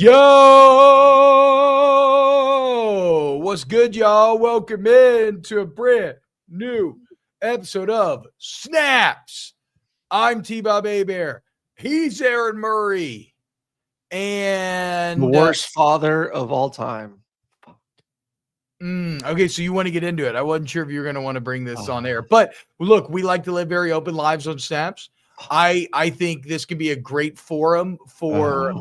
Yo, what's good, y'all? Welcome in to a brand new episode of Snaps. I'm TBob A-Bear. He's Aaron Murray. And the worst father of all time. Okay, so you want to get into it. I wasn't sure if you were going to want to bring this on air. But look, we like to live very open lives on Snaps. I think this could be a great forum for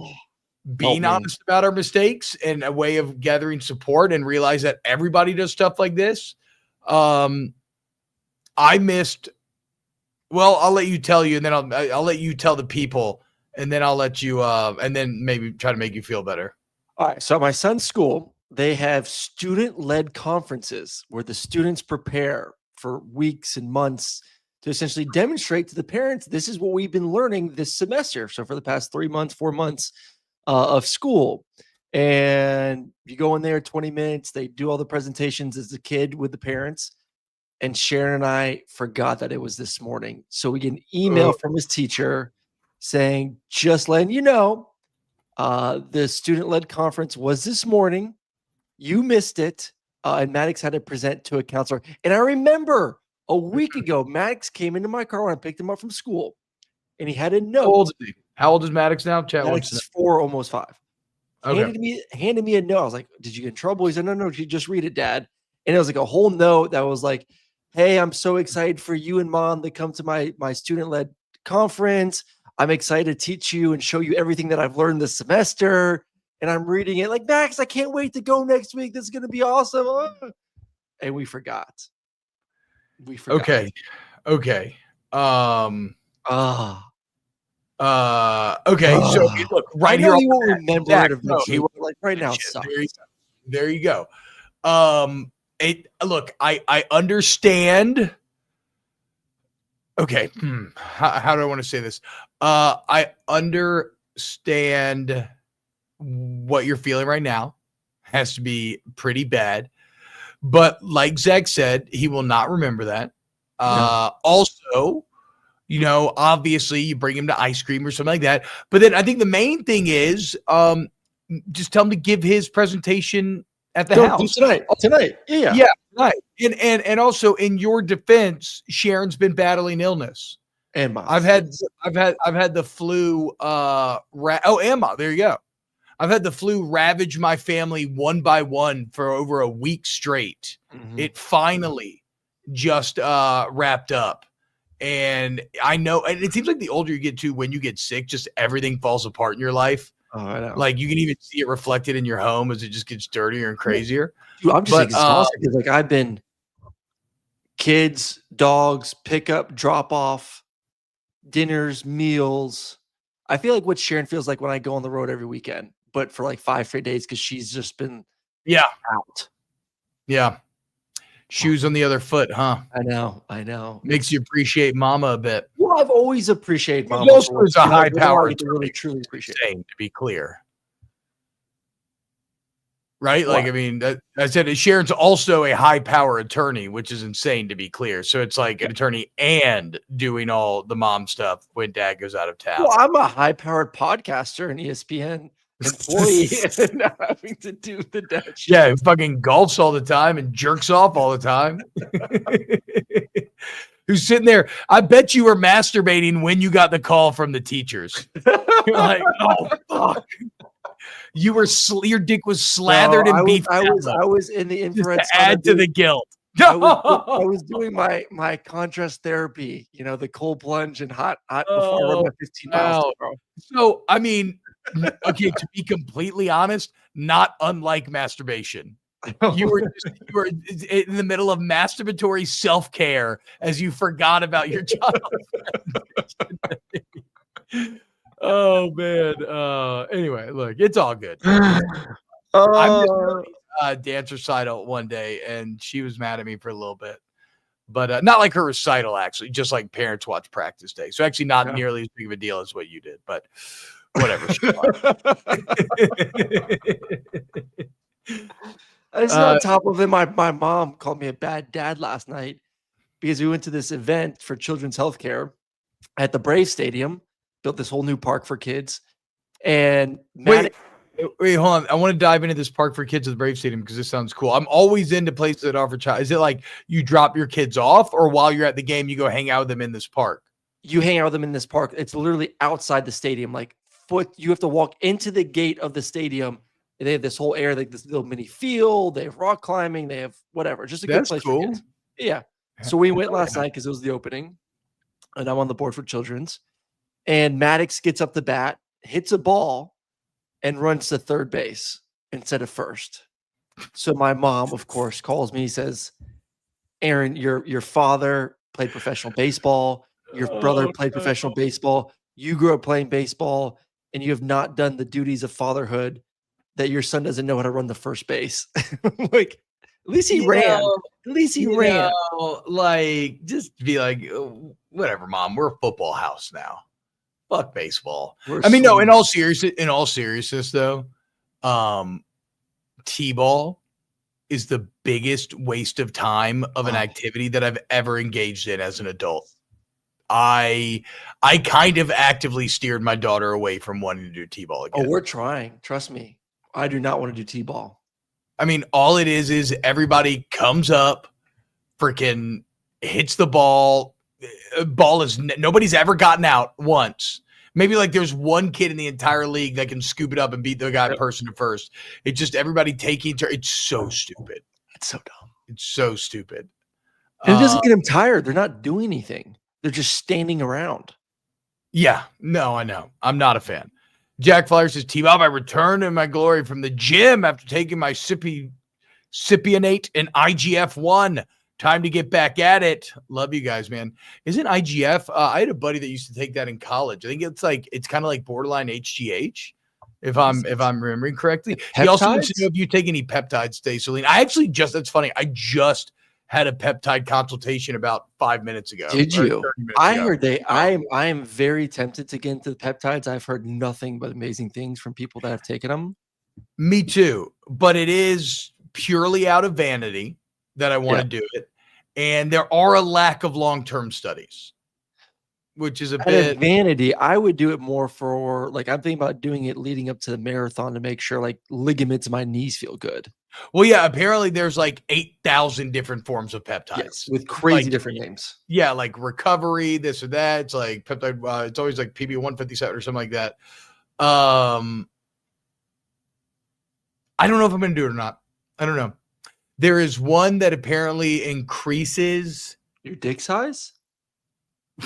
being honest about our mistakes and a way of gathering support and realize that everybody does stuff like this. I missed. Well, I'll let you tell you, and then I'll let you tell the people, and then I'll let you, and then maybe try to make you feel better. All right. So at my son's school, they have student-led conferences where the students prepare for weeks and months to essentially demonstrate to the parents, this is what we've been learning this semester. So for the past 3 months, 4 months of school. And you go in there 20 minutes, they do all the presentations as a kid with the parents. And Sharon and I forgot that it was this morning. So we get an email from his teacher saying, just letting you know, the student-led conference was this morning. You missed it. And Maddox had to present to a counselor. And I remember a week ago, Maddox came into my car when I picked him up from school. And he had a note. How old is Maddox now? Maddox is 4, almost 5. Okay. Handed me a note. I was like, did you get in trouble? He said, no, you just read it, Dad. And it was like a whole note that was like, hey, I'm so excited for you and Mom to come to my student-led conference. I'm excited to teach you and show you everything that I've learned this semester. And I'm reading it like, Max, I can't wait to go next week. This is going to be awesome. And we forgot. Okay. Okay. Okay. So look, right here. You won't remember it eventually. Like right now, there you go. Look, I understand. Okay. How do I want to say this? I understand what you're feeling right now. Has to be pretty bad. But like Zach said, he will not remember that. Also, obviously you bring him to ice cream or something like that. But then I think the main thing is just tell him to give his presentation at the house tonight. Yeah, tonight. And also in your defense, Sharon's been battling illness. Emma. I've had the flu. Emma. There you go. I've had the flu ravage my family one by one for over a week straight. Mm-hmm. It finally just wrapped up. And I know, and it seems like the older you get too, when you get sick, just everything falls apart in your life. Oh, I know. Like you can even see it reflected in your home as it just gets dirtier and crazier. Dude, I'm just exhausted because like I've been kids, dogs, pick up, drop off, dinners, meals. I feel like what Sharon feels like when I go on the road every weekend, but for like 5 straight days because she's just been out. Yeah. Shoes on the other foot, huh? I know. Makes you appreciate Mama a bit. Well, I've always appreciated Mama. Also is a high power to really truly appreciate it. To be clear. Right? Like, I mean, I said Sharon's also a high power attorney, which is insane to be clear. So it's like an attorney and doing all the mom stuff when Dad goes out of town. Well, I'm a high powered podcaster and ESPN employee and not having to do the dad shit. Yeah, fucking golfs all the time and jerks off all the time. Who's sitting there? I bet you were masturbating when you got the call from the teachers. You're like, oh fuck. You were your dick was slathered in beef. I was in the infrared to add to the guilt. I was doing my contrast therapy, the cold plunge and hot before I run my 15 miles. Bro. So I mean, okay, to be completely honest, not unlike masturbation. You were in the middle of masturbatory self-care as you forgot about your child. Oh man. Anyway, look, it's all good. I missed dance recital one day, and she was mad at me for a little bit. But not like her recital, actually, just like parents watch practice day. So actually not nearly as big of a deal as what you did, but whatever. On top of it, my mom called me a bad dad last night because we went to this event for children's healthcare at the Brave Stadium, built this whole new park for kids. And Wait, hold on. I want to dive into this park for kids at the Brave Stadium because this sounds cool. I'm always into places that offer child. Is it like you drop your kids off, or while you're at the game, you go hang out with them in this park? You hang out with them in this park. It's literally outside the stadium. Like you have to walk into the gate of the stadium. And they have this whole area, like this little mini field. They have rock climbing. They have whatever. Just a good place for kids. Yeah. So we went last night because it was the opening, and I'm on the board for children's. And Maddox gets up the bat, hits a ball, and runs to third base instead of first. So my mom, of course, calls me. Says, "Aaron, your father played professional baseball. Your brother played professional baseball. You grew up playing baseball, and you have not done the duties of fatherhood. That your son doesn't know how to run the first base." Like, at least he ran. At least he ran. Like, just be like, oh, whatever, Mom. We're a football house now. Fuck baseball. No. In all seriousness, though, T-ball is the biggest waste of time of an activity that I've ever engaged in as an adult. I kind of actively steered my daughter away from wanting to do T-ball again. Oh, we're trying. Trust me. I do not want to do T-ball. I mean, all it is everybody comes up, freaking hits the ball. Nobody's ever gotten out once. Maybe like there's one kid in the entire league that can scoop it up and beat the guy person to first. It's just everybody taking turn. It's so stupid. It's so dumb. It's so stupid. And it doesn't get them tired. They're not doing anything. They're just standing around. Yeah. No, I know. I'm not a fan. Jack Flyer says, T-Bob, I returned in my glory from the gym after taking my Cypionate and IGF-1. Time to get back at it. Love you guys, man. Isn't IGF? I had a buddy that used to take that in college. I think it's kind of like borderline HGH, if I'm remembering correctly. Peptides? He also wants to know if you take any peptides, Celine. That's funny. I just had a peptide consultation about 5 minutes ago. Did you? I heard I am very tempted to get into the peptides. I've heard nothing but amazing things from people that have taken them. Me too. But it is purely out of vanity that I want to do it. And there are a lack of long-term studies, which is a bit vanity. I would do it more for I'm thinking about doing it leading up to the marathon to make sure ligaments in my knees feel good. Well, yeah, apparently there's 8,000 different forms of peptides with crazy different names. Yeah, like recovery, this or that. It's like peptide. It's always like PB157 or something like that. I don't know if I'm going to do it or not. I don't know. There is one that apparently increases your dick size.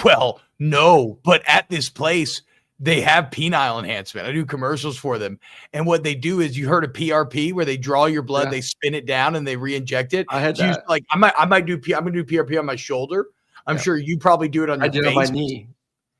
Well, no, but at this place, they have penile enhancement. I do commercials for them. And what they do is, you heard of PRP, where they draw your blood, they spin it down and they re-inject it. I had that. I'm going to do PRP on my shoulder. I'm sure you probably do it on your face. I did on my knee.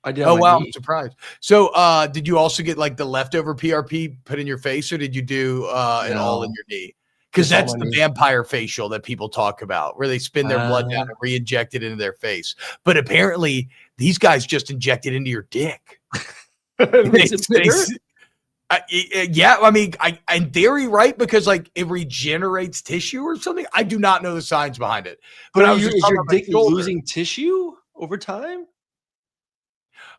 I'm surprised. So did you also get the leftover PRP put in your face, or did you do it all in your knee? Because that's the vampire facial that people talk about, where they spin their blood down and re-inject it into their face. But apparently these guys just inject it into your dick. Yeah, I mean, in theory, right? Because it regenerates tissue or something. I do not know the science behind it. But is your dick losing tissue over time?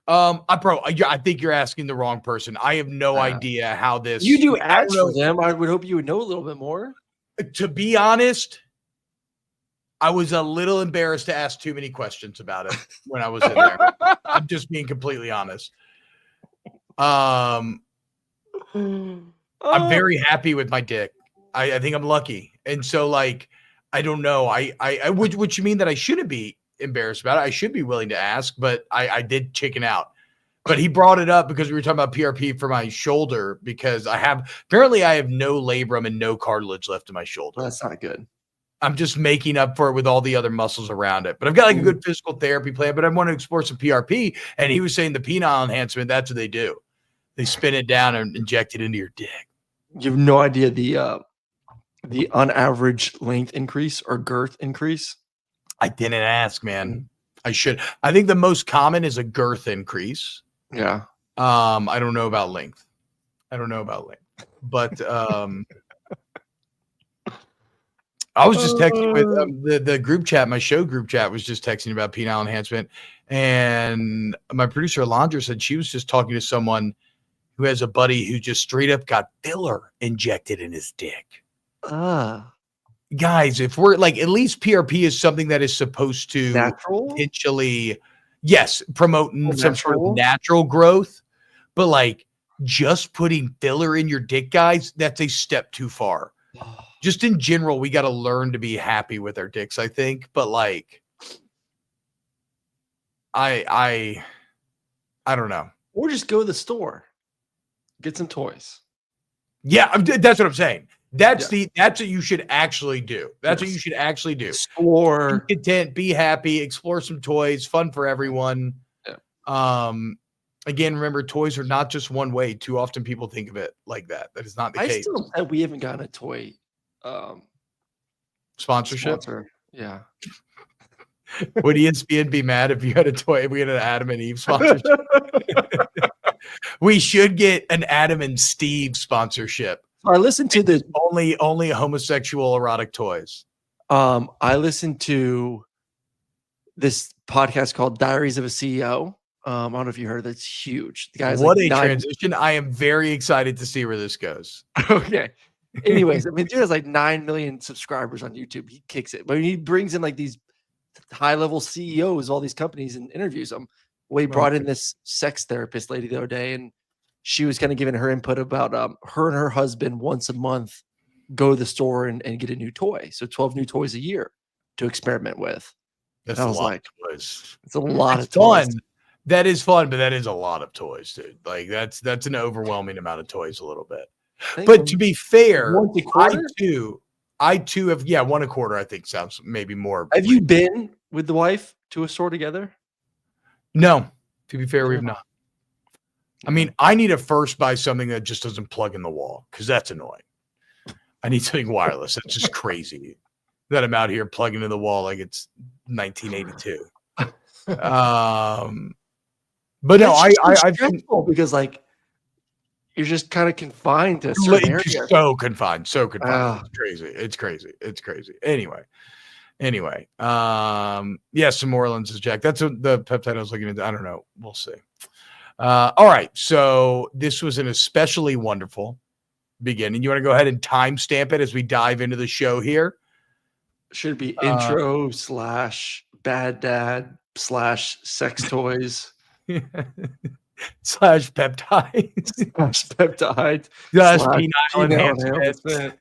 I think you're asking the wrong person. I have no idea how this. You do ads for them. I would hope you would know a little bit more. To be honest, I was a little embarrassed to ask too many questions about it when I was in there. I'm just being completely honest. I'm very happy with my dick. I think I'm lucky. And so I don't know. Which you mean that I shouldn't be embarrassed about it. I should be willing to ask, but I did chicken out. But he brought it up because we were talking about PRP for my shoulder, because I have no labrum and no cartilage left in my shoulder. That's not good. I'm just making up for it with all the other muscles around it. But I've got a good physical therapy plan, but I want to explore some PRP. And he was saying the penile enhancement, that's what they do. They spin it down and inject it into your dick. You have no idea the on average length increase or girth increase? I didn't ask, man. I should. I think the most common is a girth increase. Yeah. I don't know about length. But I was just texting with the group chat. My show group chat was just texting about penile enhancement. And my producer, Alondra, said she was just talking to someone who has a buddy who just straight up got filler injected in his dick. Guys, if we're like, at least PRP is something that is supposed to potentially, yes, promote some sort of natural growth, but like just putting filler in your dick, guys, that's a step too far. Just in general, we got to learn to be happy with our dicks, I think. But like, I don't know. Or just go to the store, get some toys. Yeah, that's what I'm saying. That's what you should actually do. That's what you should actually do. Or be content, be happy, explore some toys, fun for everyone. Yeah. Again, remember, toys are not just one way. Too often people think of it like that. That is not the case. We haven't gotten a toy sponsorship. Yeah. Would ESPN be mad if you had a toy? If we had an Adam and Eve sponsorship. We should get an Adam and Steve sponsorship. I listened to the only homosexual erotic toys. I listened to this podcast called Diaries of a CEO. I don't know if you heard. That's huge. The guy's what like a transition! I am very excited to see where this goes. Okay. Anyways, I mean, dude has like 9 million subscribers on YouTube. He kicks it, but he brings in like these high-level CEOs, all these companies, and interviews them. Well, he brought in this sex therapist lady the other day, and she was kind of giving her input about her and her husband once a month go to the store and get a new toy. So 12 new toys a year to experiment with. That's a lot of toys. It's a lot of toys. Fun. That is fun, but that is a lot of toys, dude. Like that's an overwhelming amount of toys a little bit. But to be fair, I too have one a quarter, I think sounds maybe more. Have you been with the wife to a store together? No, to be fair, we've not. I mean, I need to first buy something that just doesn't plug in the wall because that's annoying. I need something wireless. That's just crazy that I'm out here plugging in the wall like it's 1982. But no, I've been because like you're just kind of confined to certain areas. So confined. It's crazy. Anyway, some more lenses, Jack. That's what the peptide I was looking at. I don't know. We'll see. All right. So this was an especially wonderful beginning. You want to go ahead and timestamp it as we dive into the show here? Should be intro / bad dad / sex toys / peptides penile enhancement.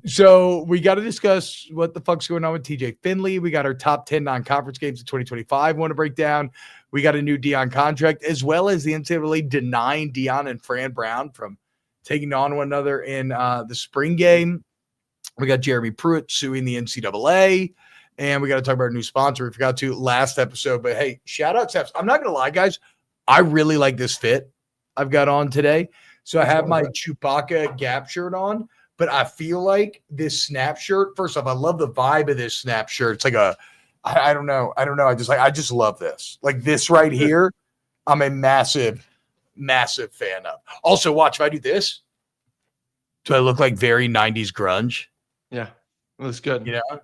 So we got to discuss what the fuck's going on with TJ Finley. We got our top 10 non-conference games in 2025 want to break down. We got a new Deion contract, as well as the NCAA denying Deion and Fran Brown from taking on one another in the spring game. We got Jeremy Pruitt suing the NCAA, and we got to talk about our new sponsor. We forgot to last episode, but hey, shout out Steps. I'm not going to lie, guys. I really like this fit I've got on today. So I have my Chewbacca Gap shirt on, but I feel like this snap shirt, first off, I love the vibe of this snap shirt. It's like I don't know. I just love this. Like this right here, I'm a massive fan of. Also, watch, if I do this, do I look like very 90s grunge? Yeah, it looks good. You know?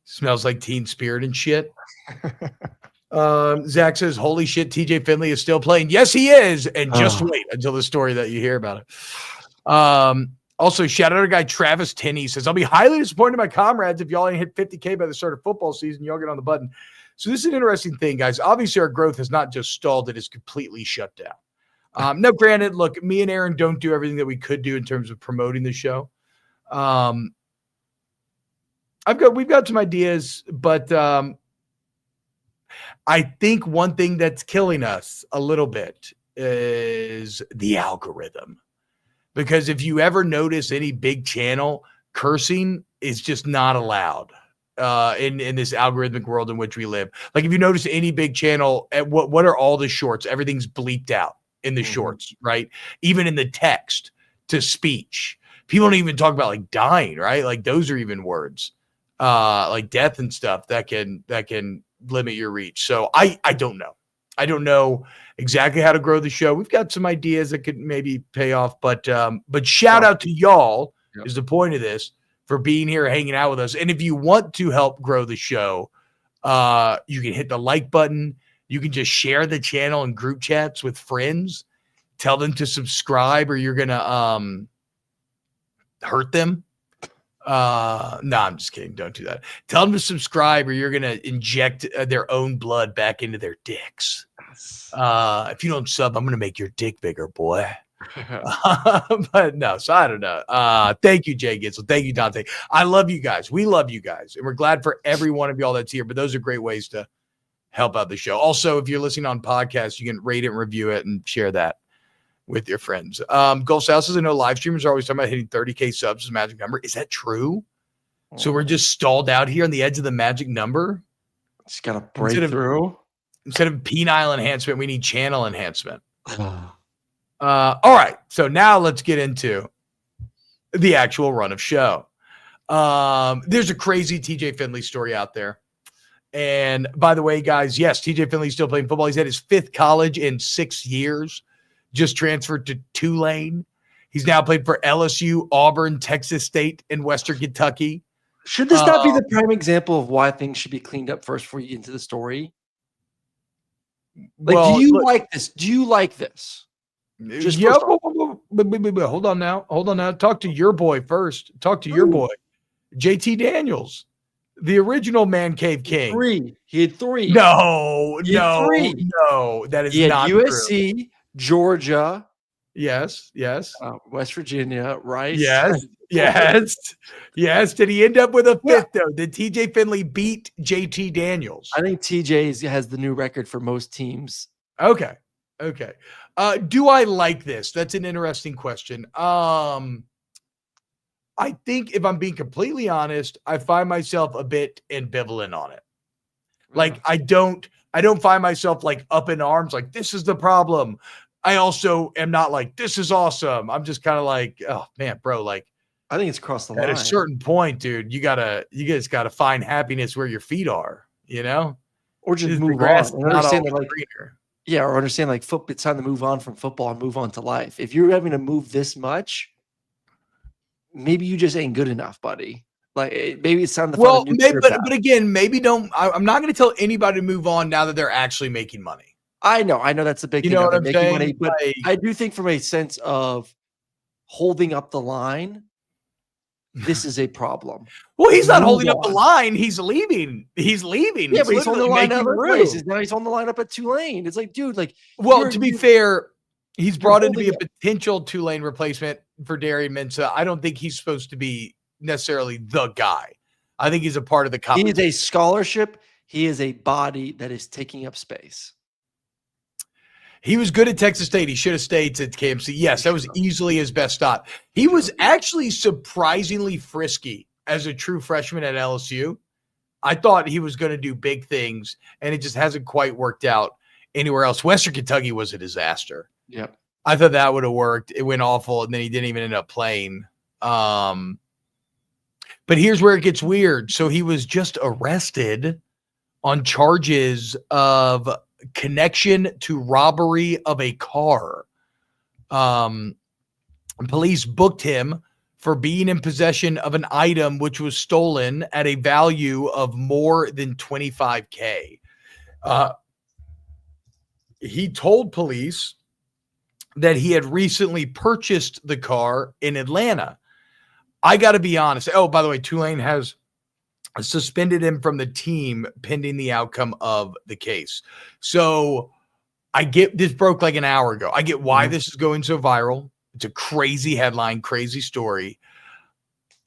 Smells like Teen Spirit and shit. Zach says, holy shit, TJ Finley is still playing. Yes, he is. And just wait until the story that you hear about it. Also, shout out to guy Travis Tinney says, I'll be highly disappointed in my comrades if y'all ain't hit 50K by the start of football season. Y'all get on the button. So this is an interesting thing, guys. Obviously, our growth has not just stalled. It is completely shut down. No, granted, look, me and Aaron don't do everything that we could do in terms of promoting the show. We've got some ideas, but I think one thing that's killing us a little bit is the algorithm. Because if you ever notice any big channel, cursing is just not allowed in this algorithmic world in which we live. Like if you notice any big channel, what are all the shorts? Everything's bleeped out in the shorts, right? Even in the text to speech. People don't even talk about like dying, right? Like those are even words. Like death and stuff that can limit your reach. So I don't know. I don't know exactly how to grow the show. We've got some ideas that could maybe pay off, but shout out to y'all is the point of this for being here, hanging out with us. And if you want to help grow the show, you can hit the like button. You can just share the channel in group chats with friends. tell them to subscribe or you're gonna hurt them. No, I'm just kidding. Don't do that. Tell them to subscribe or you're gonna inject their own blood back into their dicks. If you don't sub, I'm gonna make your dick bigger, boy. But no, so I don't know. Thank you, Jay Gitzel. Thank you, Dante. I love you guys. We love you guys, and we're glad for every one of y'all that's here. But those are great ways to help out the show. Also, if you're listening on podcasts, you can rate it and review it and share that with your friends. Gulf South says, I know live streamers are always talking about hitting 30K subs as a magic number. Is that true? So we're just stalled out here on the edge of the magic number? Just got to break through. Instead of penile enhancement, we need channel enhancement. All right. So now let's get into the actual run of show. There's a crazy TJ Finley story out there. And by the way, guys, yes, TJ Finley's still playing football. He's at his 5th college in 6 years, just transferred to Tulane. He's now played for LSU, Auburn, Texas State, and Western Kentucky. Should this not be the prime example of why things should be cleaned up first before you get into the story? Like, do you like this? Do you like this? Just hold on now. Hold on now. Talk to your boy first. Talk to your boy, JT Daniels. The original Man Cave King. He had 3. No. That is not USC, true. Georgia. Yes. West Virginia, right? Yes. Did he end up with a 5th, though? Did TJ Finley beat JT Daniels? I think TJ has the new record for most teams. Okay. Do I like this? That's an interesting question. I think if I'm being completely honest, I find myself a bit ambivalent on it. Like I don't find myself like up in arms, like this is the problem. I also am not like, this is awesome. I'm just kind of like, oh man, bro, like I think it's across the line. At a certain point, dude, you guys gotta find happiness where your feet are, you know? Or just move on. Understand or understand like it's time to move on from football and move on to life. If you're having to move this much, maybe you just ain't good enough, buddy. Like maybe it's time to find a new career path. But again, maybe I'm not going to tell anybody to move on now that they're actually making money. I know that's a big thing. You know what I'm saying? Money, but I do think from a sense of holding up the line, this is a problem. Well, he's not holding up the line. He's leaving. Yeah, but he's on the line other places. Now he's on the line up at Tulane. It's like, dude, like. Well, to be fair, he's brought in to be a potential Tulane replacement for Darian Mensah. I don't think he's supposed to be necessarily the guy. I think he's a part of the company. He is a scholarship. He is a body that is taking up space. He was good at Texas State. He should have stayed at KMC. Yes, that was easily his best stop. He was actually surprisingly frisky as a true freshman at LSU. I thought he was going to do big things, and it just hasn't quite worked out anywhere else. Western Kentucky was a disaster. Yep. I thought that would have worked. It went awful, and then he didn't even end up playing. But here's where it gets weird. So he was just arrested on charges of connection to robbery of a car. Police booked him for being in possession of an item which was stolen at a value of more than $25K. He told police that he had recently purchased the car in Atlanta. I got to be honest. Oh, by the way, Tulane has suspended him from the team pending the outcome of the case. So I get this broke like an hour ago. I get why this is going so viral. It's a crazy headline, crazy story.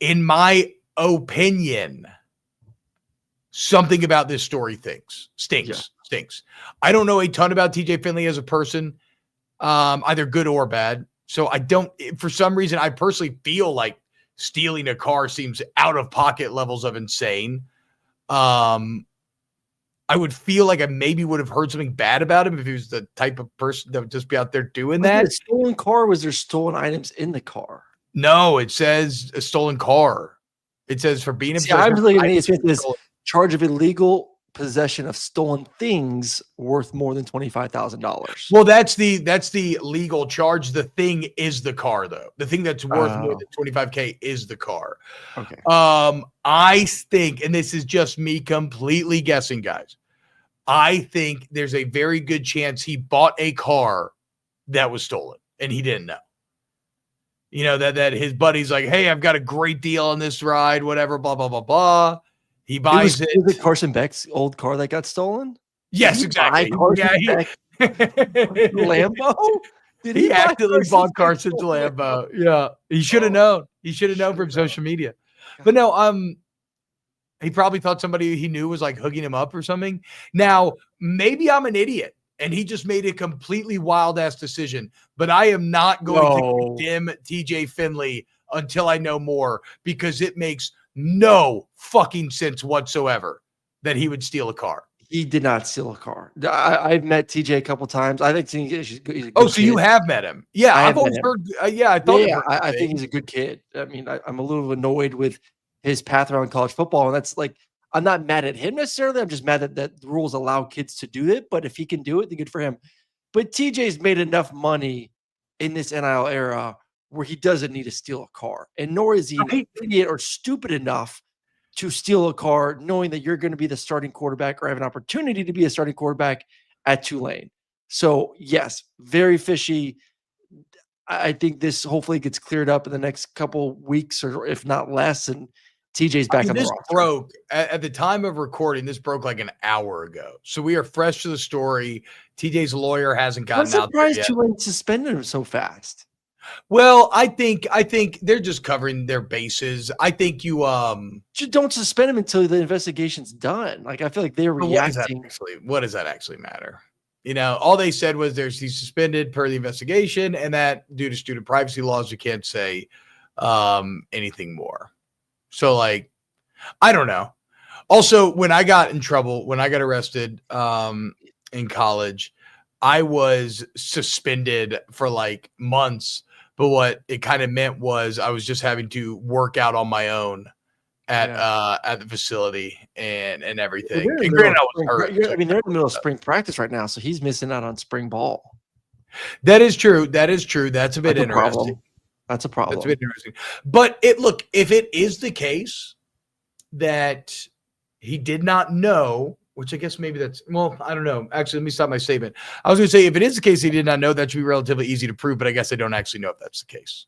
In my opinion, something about this story stinks. I don't know a ton about TJ Finley as a person, either good or bad. So I don't, for some reason, I personally feel like stealing a car seems out of pocket levels of insane. I would feel like I maybe would have heard something bad about him if he was the type of person that would just be out there doing that. Was it a stolen car? Was there stolen items in the car? No, it says a stolen car. It says for being in I'm looking at this charge of illegal possession of stolen things worth more than $25,000. Well, that's the legal charge. The thing is the car, though. The thing that's worth more than $25K is the car. Okay. I think, and this is just me completely guessing, guys. I think there's a very good chance he bought a car that was stolen, and he didn't know. You know, that his buddy's like, hey, I've got a great deal on this ride, whatever, blah, blah, blah, blah. He buys it. Was it Carson Beck's old car that got stolen? Yes, exactly. Beck Lambo? He actively bought Carson's Lambo. Yeah. He should have known. He should have known from social media. But no, he probably thought somebody he knew was like hooking him up or something. Now, maybe I'm an idiot and he just made a completely wild ass decision, but I am not going to condemn TJ Finley until I know more, because it makes no fucking sense whatsoever that he would steal a car. He did not steal a car. I've met TJ a couple times. I think he's a good so kid. You have met him? Yeah, I've always heard. I thought. Yeah, I think he's a good kid. I mean, I'm a little annoyed with his path around college football, and that's like, I'm not mad at him necessarily. I'm just mad that the rules allow kids to do it. But if he can do it, then good for him. But TJ's made enough money in this NIL era where he doesn't need to steal a car, and nor is he an idiot or stupid enough to steal a car, knowing that you're going to be the starting quarterback or have an opportunity to be a starting quarterback at Tulane. So yes, very fishy. I think this hopefully gets cleared up in the next couple weeks, or if not less, and TJ's back on the roster. This broke at the time of recording. This broke like an hour ago, so we are fresh to the story. TJ's lawyer hasn't gotten out there yet. I'm surprised Tulane suspended him so fast. Well, I think they're just covering their bases. I think you don't suspend him until the investigation's done. Like, I feel like they're reacting. What does that actually matter? You know, all they said was he's suspended per the investigation, and that due to student privacy laws, you can't say anything more. So, like, I don't know. Also, when I got in trouble, when I got arrested in college, I was suspended for like months. But what it kind of meant was I was just having to work out on my own at the facility and everything. And granted, I was hurt. I mean, they're in the middle of spring practice right now, so he's missing out on spring ball. That is true. That's a bit interesting. That's a problem. That's a bit interesting. But if it is the case that he did not know, which I guess maybe that's, well, I don't know. Actually, let me stop my statement. I was going to say, if it is the case he did not know, that should be relatively easy to prove, but I guess I don't actually know if that's the case.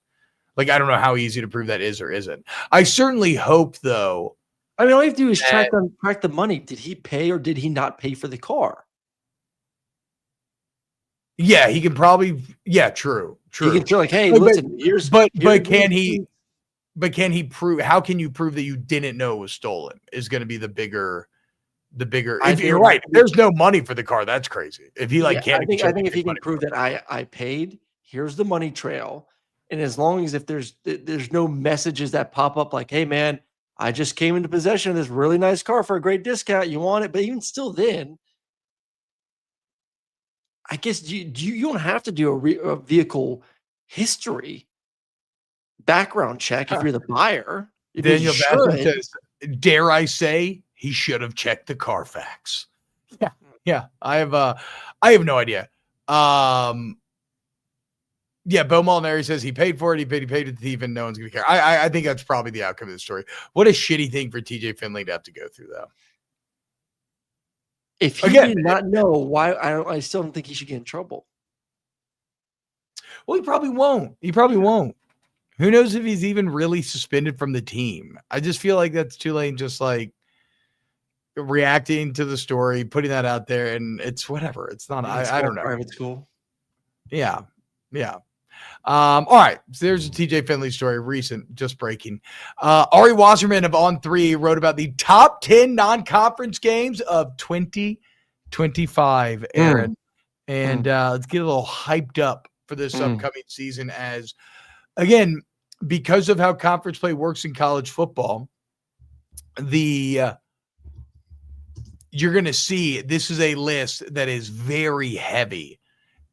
Like, I don't know how easy to prove that is or isn't. I certainly hope, though. I mean, all you have to do is track the money. Did he pay or did he not pay for the car? Yeah, he can probably. Yeah, true. He can feel like, hey, listen, but can he prove? How can you prove that you didn't know it was stolen? Is going to be the bigger. If you're right, if there's no money for the car, that's crazy. If he can't, I think if he can prove that I paid, here's the money trail, and as long as if there's no messages that pop up like, hey man, I just came into possession of this really nice car for a great discount, you want it? But even still, then I guess you don't have to do a vehicle history background check if you're the buyer. Daniel Bassett says, dare I say, he should have checked the Carfax. Yeah. I have no idea. Yeah, Bo Molinari says he paid for it. He paid to the thief, and no one's gonna care. I think that's probably the outcome of the story. What a shitty thing for TJ Finley to have to go through, though. If he did not know, why I still don't think he should get in trouble. Well, he probably won't. Who knows if he's even really suspended from the team? I just feel like that's Tulane just like reacting to the story, putting that out there, and it's whatever. It's not. I don't know. Private school. Yeah. All right. So there's a TJ Finley story, recent, just breaking. Ari Wasserman of On3 wrote about the top 10 non-conference games of 2025, Aaron. And let's get a little hyped up for this upcoming season, as again, because of how conference play works in college football, you're going to see this is a list that is very heavy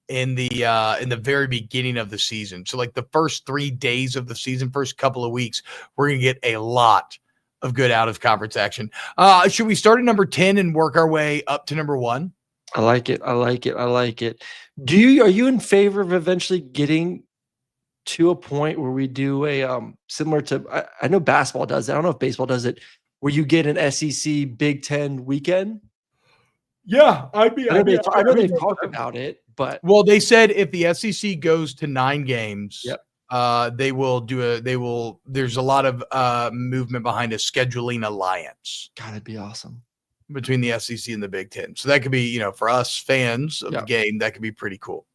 in the very beginning of the season. So like the first 3 days of the season, first couple of weeks, we're going to get a lot of good out of conference action. Should we start at number 10 and work our way up to number 1? I like it. Are you in favor of eventually getting to a point where we do a similar to, I know basketball does it. I don't know if baseball does it, where you get an SEC Big Ten weekend? Yeah, I know they've talked about it, But they said if the SEC goes to 9 games, Yep. there's a lot of movement behind a scheduling alliance. God, it'd be awesome. Between the SEC and the Big Ten. So that could be, for us fans of the Yep. game, that could be pretty cool.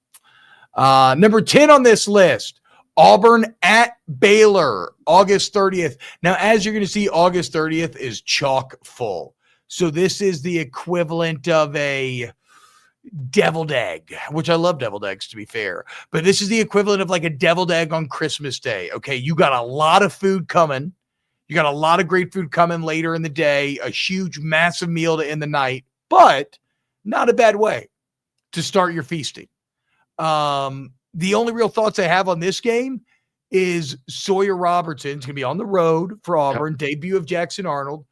Number 10 on this list, Auburn at Baylor, August 30th. Now, as you're going to see, August 30th is chock full. So this is the equivalent of a deviled egg, which I love deviled eggs, to be fair. But this is the equivalent of like a deviled egg on Christmas Day. Okay, you got a lot of food coming. You got a lot of great food coming later in the day, a huge, massive meal to end the night, but not a bad way to start your feasting. The only real thoughts I have on this game is Sawyer Robertson's going to be on the road for Auburn, debut of Jackson Arnold.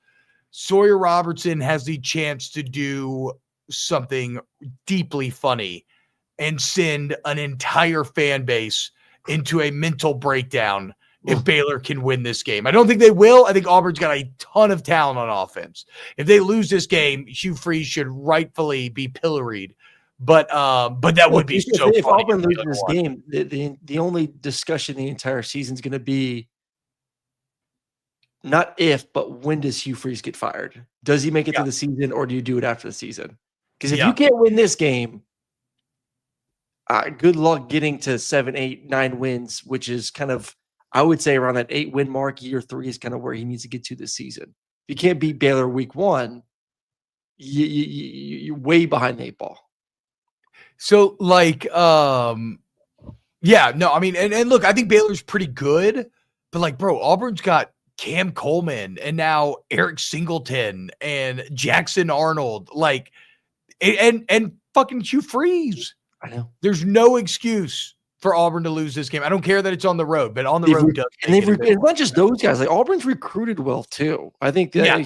Sawyer Robertson has the chance to do something deeply funny and send an entire fan base into a mental breakdown if Baylor can win this game. I don't think they will. I think Auburn's got a ton of talent on offense. If they lose this game, Hugh Freeze should rightfully be pilloried. But that would be so if funny. Auburn loses this game, the only discussion the entire season is going to be not if, but when does Hugh Freeze get fired? Does he make it to the season, or do you do it after the season? Because if you can't win this game, good luck getting to 7, 8, 9 wins, which is kind of, I would say, around that 8-win mark. Year 3 is kind of where he needs to get to this season. If you can't beat Baylor week 1, you're way behind the 8 ball. So, and look, I think Baylor's pretty good, but Auburn's got Cam Coleman and now Eric Singleton and Jackson Arnold, and fucking Hugh Freeze. I know. There's no excuse for Auburn to lose this game. I don't care that it's on the road, but on the road does. And it's not just those guys. Auburn's recruited well too. I think that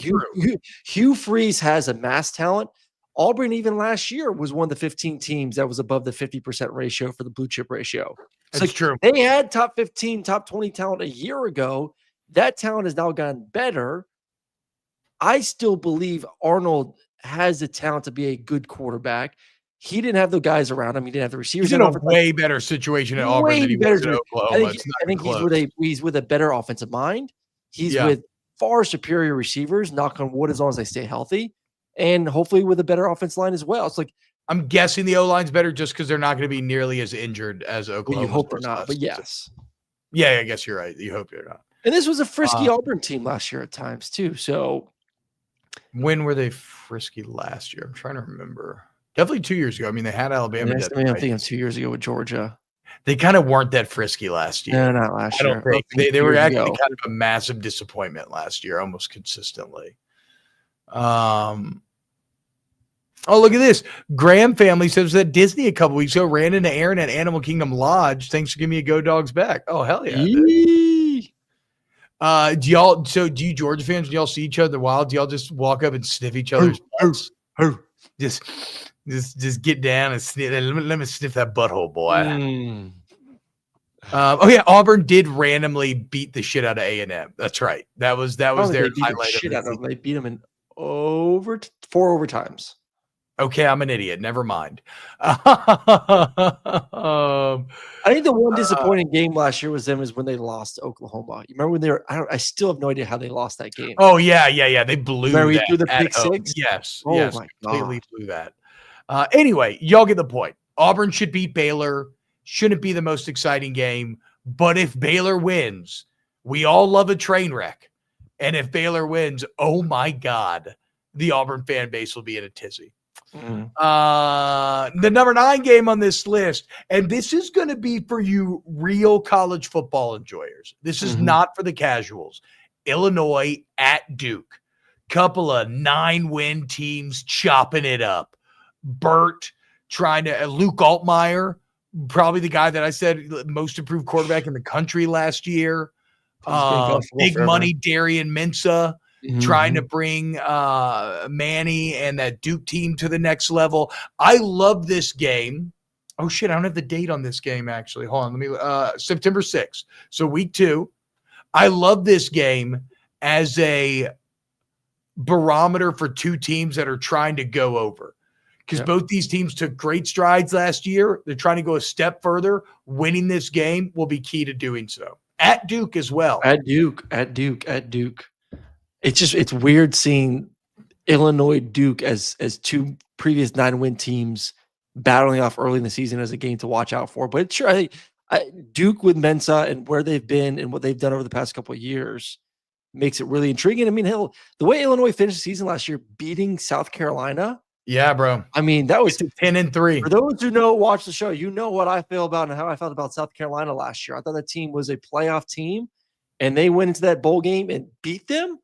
Hugh Freeze has a mass talent. Auburn, even last year, was one of the 15 teams that was above the 50% ratio for the blue chip ratio. That's true. They had top 15, top 20 talent a year ago. That talent has now gotten better. I still believe Arnold has the talent to be a good quarterback. He didn't have the guys around him. He didn't have the receivers. He's in a way better situation at Auburn than he was at Oklahoma. I think he's with a better offensive mind. He's with far superior receivers, knock on wood, as long as they stay healthy, and hopefully with a better offense line as well. It's I'm guessing the O-line's better just because they're not going to be nearly as injured as Oklahoma. You hope they're not, but yes. Yeah, I guess you're right. You hope they're not. And this was a frisky Auburn team last year at times too. So when were they frisky last year? I'm trying to remember. Definitely 2 years ago. I mean, they had Alabama. I'm thinking 2 years ago with Georgia. They kind of weren't that frisky last year. No, not last year. I don't think they were actually kind of a massive disappointment last year, almost consistently. Oh, look at this. Graham family says that Disney a couple weeks ago ran into Aaron at Animal Kingdom Lodge. Thanks for giving me a Go Dogs back. Oh, hell yeah. Do you Georgia fans, do y'all see each other in the wild? Do y'all just walk up and sniff each other's butts? Just get down and sniff. Let me sniff that butthole, boy. Auburn did randomly beat the shit out of A&M. That's right. That was their highlight. They beat them in 4 overtimes. Okay, I'm an idiot. Never mind. I think the one disappointing game last year was when they lost to Oklahoma. You remember when they were? I still have no idea how they lost that game. Oh yeah. They blew that. Through the pick six. Yes. Oh yes, my completely God. blew that. Anyway, y'all get the point. Auburn should beat Baylor. Shouldn't be the most exciting game, but if Baylor wins, we all love a train wreck. And if Baylor wins, oh my God, the Auburn fan base will be in a tizzy. The number 9 game on this list, and this is going to be for you real college football enjoyers. This is not for the casuals. Illinois at Duke. Couple of 9-win teams chopping it up. Luke Altmaier, probably the guy that I said most improved quarterback in the country last year. Big money Darian Mensah. Trying to bring Manny and that Duke team to the next level. I love this game. Oh, shit, I don't have the date on this game, actually. Hold on. Let me September 6th. So week 2. I love this game as a barometer for two teams that are trying to go over. because both these teams took great strides last year. They're trying to go a step further. Winning this game will be key to doing so. At Duke as well. At Duke. It's weird seeing Illinois Duke as two previous 9-win teams battling off early in the season as a game to watch out for. But sure, Duke with Mensa and where they've been and what they've done over the past couple of years makes it really intriguing. I mean, hell, the way Illinois finished the season last year, beating South Carolina. Yeah, bro. I mean, that was 10-3. For those who watch the show, you know what I feel about and how I felt about South Carolina last year. I thought that team was a playoff team, and they went into that bowl game and beat them.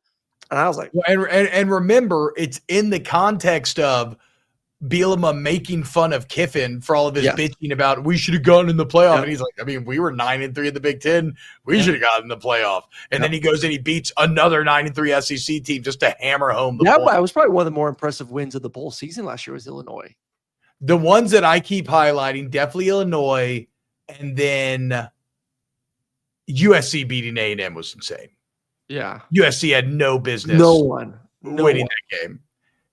And I was like, and remember, it's in the context of Bielema making fun of Kiffin for all of his bitching about we should have gotten in the playoff. And he's like, I mean, we were 9-3 in the Big Ten. We should have gotten in the playoff. And then he goes and he beats another 9-3 SEC team just to hammer home the point. That was probably one of the more impressive wins of the bowl season last year was Illinois. The ones that I keep highlighting, definitely Illinois, and then USC beating A&M was insane. Yeah. USC had no business winning that game.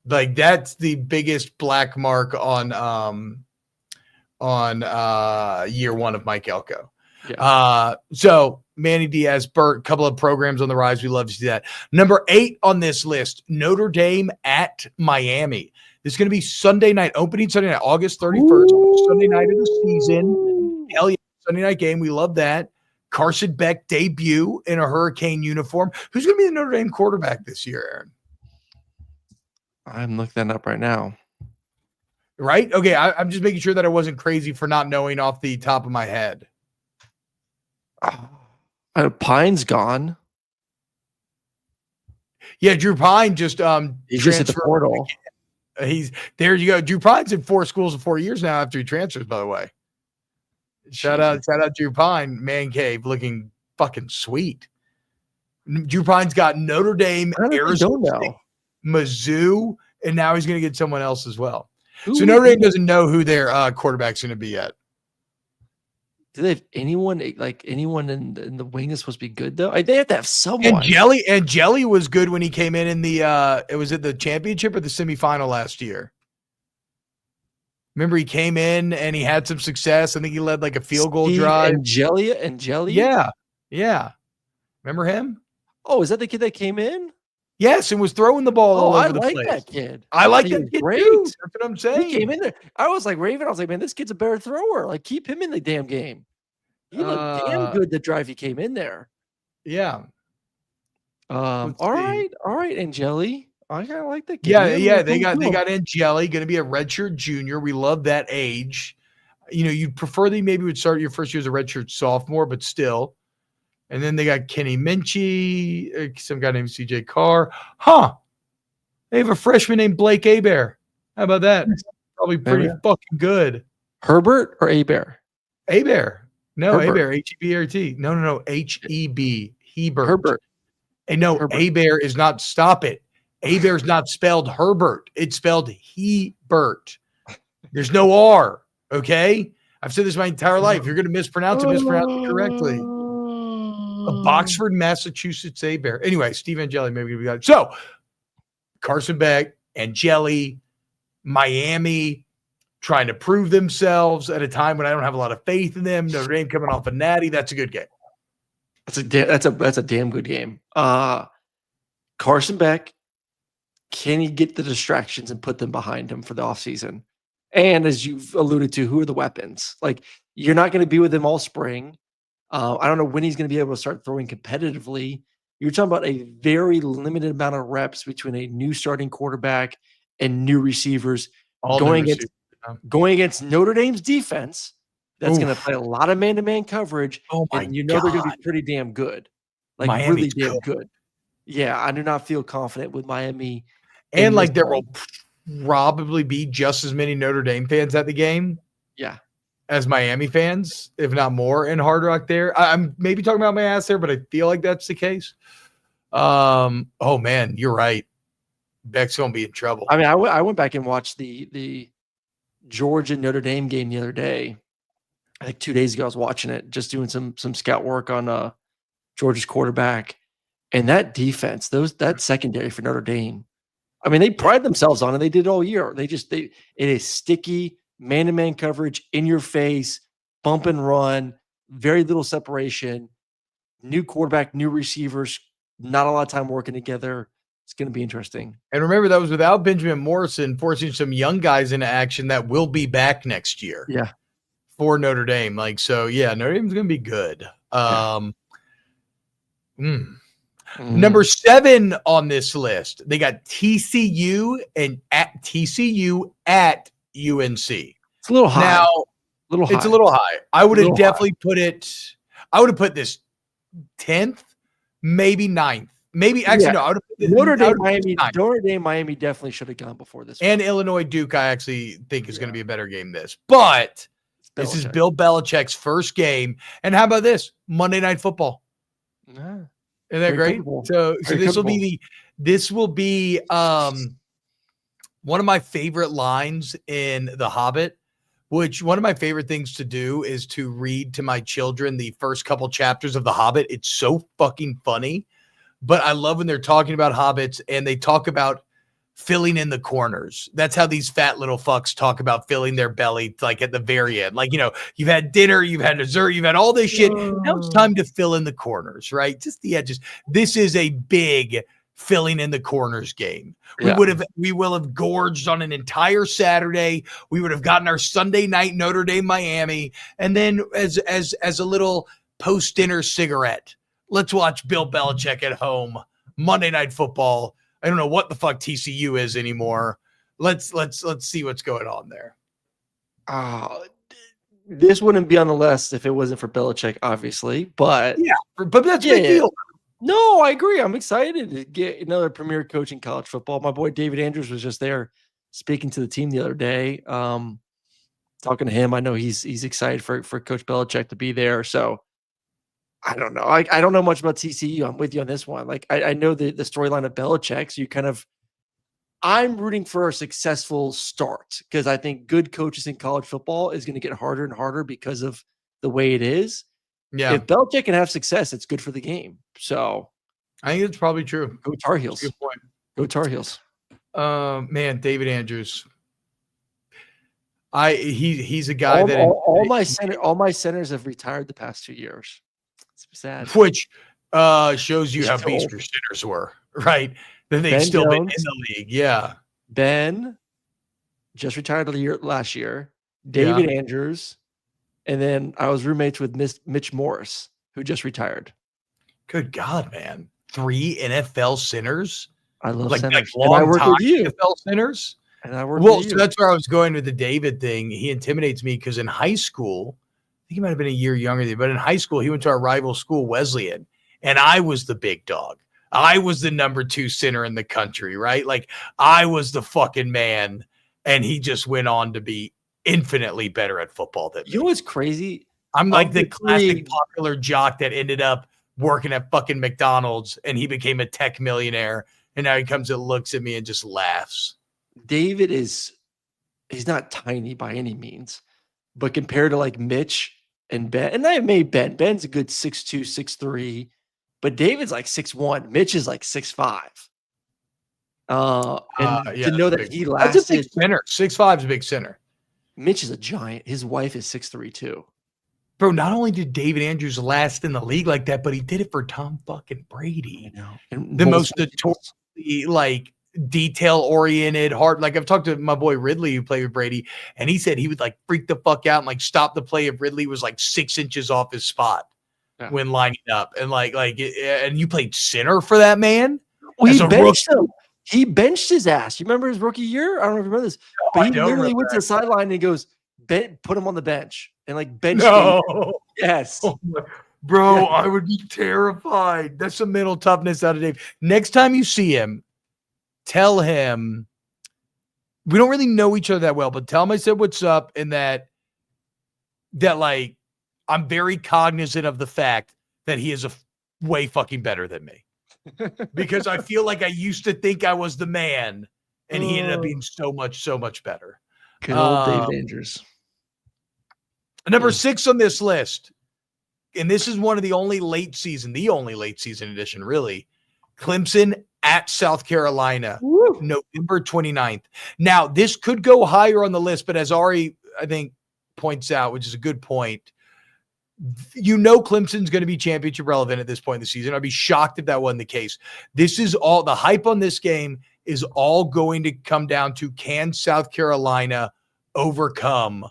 Like that's the biggest black mark on year one of Mike Elko. Yeah. So Manny Diaz, Burt, couple of programs on the rise. We love to see that. Number 8 on this list, Notre Dame at Miami. This is going to be Sunday night, opening Sunday night, August 31st, Sunday night of the season. Hell yeah, Sunday night game. We love that. Carson Beck debut in a Hurricane uniform. Who's going to be the Notre Dame quarterback this year, Aaron? I'm looking that up right now. Right? Okay, I'm just making sure that I wasn't crazy for not knowing off the top of my head. Pine's gone. Yeah, Drew Pine just he's just at the portal. He's there. You go. Drew Pine's in 4 schools in 4 years now after he transfers. By the way, shout out Drew Pine, man cave, looking fucking sweet. Drew Pine's got Notre Dame, Arizona State, Mizzou, and now he's going to get someone else as well. Ooh. So Notre Dame doesn't know who their quarterback's going to be yet. Do they have anyone in the wing that's supposed to be good though? They have to have someone. And Jelly was good when he came in the it was at the championship or the semifinal last year. Remember he came in and he had some success. I think he led like a field goal drive. And Jelly. Yeah. Remember him? Oh, is that the kid that came in? Yes, and was throwing the ball all over the place. I like that kid. I like that kid too. That's what I'm saying. He came in there. I was like, Raven, man, this kid's a better thrower. Like, keep him in the damn game. He looked damn good the drive he came in there. Yeah. All right, Angeli. I kind of like that kid. Yeah. They got Angeli, going to be a redshirt junior. We love that age. You know, you'd prefer they maybe would start your first year as a redshirt sophomore, but still. And then they got Kenny Minchie, some guy named CJ Carr. They have a freshman named Blake Hebert. How about that? Probably pretty fucking good. Herbert or Hebert? Hebert. No, Hebert. H-E-B-R-T. No. H-E-B. Hebert. And no, Hebert is not. Stop it. Hebert is not spelled Herbert. It's spelled Hebert. There's no R. Okay? I've said this my entire life. You're going to mispronounce it correctly. Of Boxford, Massachusetts, Hebert. Anyway, Steve Angeli, maybe we got it. So, Carson Beck, Angeli, Miami, trying to prove themselves at a time when I don't have a lot of faith in them. Notre Dame coming off a natty. That's a good game. That's a damn good game. Carson Beck, can he get the distractions and put them behind him for the offseason? And as you've alluded to, who are the weapons? Like, you're not going to be with him all spring. I don't know when he's going to be able to start throwing competitively. You're talking about a very limited amount of reps between a new starting quarterback and new receivers going against Notre Dame's defense. That's going to play a lot of man-to-man coverage. Oh my and you know God. They're going to be pretty damn good. Like Miami's really damn good. Yeah, I do not feel confident with Miami. And like there will probably be just as many Notre Dame fans at the game. Yeah. As Miami fans, if not more, in Hard Rock there. I'm maybe talking about my ass there, but I feel like that's the case. Oh man, you're right. Beck's gonna be in trouble. I mean, I went back and watched the Georgia Notre Dame game the other day. I think 2 days ago, I was watching it, just doing some scout work on Georgia's quarterback, and that defense, that secondary for Notre Dame I mean, they pride themselves on it. They did it all year. It is sticky, man-to-man coverage, in your face, bump and run, very little separation, new quarterback, new receivers, not a lot of time working together. It's going to be interesting. And remember, that was without Benjamin Morrison, forcing some young guys into action that will be back next year. Yeah. For Notre Dame. Notre Dame's going to be good. Number 7 on this list, they got TCU at UNC. It's a little high. Now, it's a little high. I would have definitely put this 10th, maybe 9th. Maybe actually no. I would have put Notre Dame, Miami definitely should have gone before this. And Illinois Duke, I actually think is going to be a better game. But this is Bill Belichick's first game. And how about this? Monday Night Football. Yeah. Isn't that great? So this will be one of my favorite lines in The Hobbit, which one of my favorite things to do is to read to my children the first couple chapters of The Hobbit. It's so fucking funny. But I love when they're talking about hobbits and they talk about filling in the corners. That's how these fat little fucks talk about filling their belly, like at the very end. Like, you've had dinner, you've had dessert, you've had all this shit. Now it's time to fill in the corners, right? Just the edges. This is a big filling in the corners game. Yeah. We will have gorged on an entire Saturday. We would have gotten our Sunday night Notre Dame Miami. And then as a little post-dinner cigarette, let's watch Bill Belichick at home, Monday Night Football. I don't know what the fuck TCU is anymore. Let's see what's going on there. This wouldn't be on the list if it wasn't for Belichick, obviously. But but that's a big deal. No, I agree. I'm excited to get another premier coach in college football. My boy David Andrews was just there speaking to the team the other day. Talking to him, I know he's excited for Coach Belichick to be there. So. I don't know. I don't know much about TCU. I'm with you on this one. Like I know the storyline of Belichick. So I'm rooting for a successful start because I think good coaches in college football is going to get harder and harder because of the way it is. Yeah. If Belichick can have success, it's good for the game. So I think it's probably true. Go Tar Heels. Good point. Go Tar Heels. Man, David Andrews. He's a guy all my centers have retired the past 2 years. It's sad. Which shows you how beast your sinners were, right? That they've still been in the league. Yeah. Ben just retired last year. David Andrews. And then I was roommates with Mitch Morris, who just retired. Good God, man. 3 NFL sinners? I love centers. And I work with you. NFL centers? And I work with you. So that's where I was going with the David thing. He intimidates me because in high school, I think he might have been a year younger than you, but in high school, he went to our rival school, Wesleyan, and I was the big dog. I was the number 2 center in the country, right? Like, I was the fucking man, and he just went on to be infinitely better at football than me. You know what's crazy? I'm like the classic popular jock that ended up working at fucking McDonald's, and he became a tech millionaire, and now he comes and looks at me and just laughs. David he's not tiny by any means, but compared to like Mitch and Ben, and I made Ben's a good 6'2", 6'3", but David's like 6'1". Mitch is like 6'5". To know that he lasted. That's a big center. 6'5" is a big center. Mitch is a giant. His wife is 6'3" too. Bro, not only did David Andrews last in the league like that, but he did it for Tom fucking Brady. I know. And the most notoriously detail-oriented, hard. Like, I've talked to my boy Ridley who played with Brady, and he said he would like freak the fuck out and like stop the play if Ridley was like 6 inches off his spot when lining up. And and you played center for that man? Well, he benched his ass. You remember his rookie year? I don't know if you remember this, but he literally went to the sideline and he goes, put him on the bench and like bench. No. Yes. Oh, bro, I would be terrified. That's some mental toughness out of Dave. Next time you see him, tell him we don't really know each other that well, but tell him I said what's up, and that like I'm very cognizant of the fact that he is way fucking better than me. Because I feel like I used to think I was the man, and he ended up being so much better. Good old David Andrews. Number 6 on this list, and this is one of the only late season edition, really. Clemson at South Carolina, Woo. November 29th. Now, this could go higher on the list, but as Ari, I think, points out, which is a good point, Clemson's going to be championship relevant at this point in the season. I'd be shocked if that wasn't the case. This is all the hype on this game is all going to come down to, can South Carolina overcome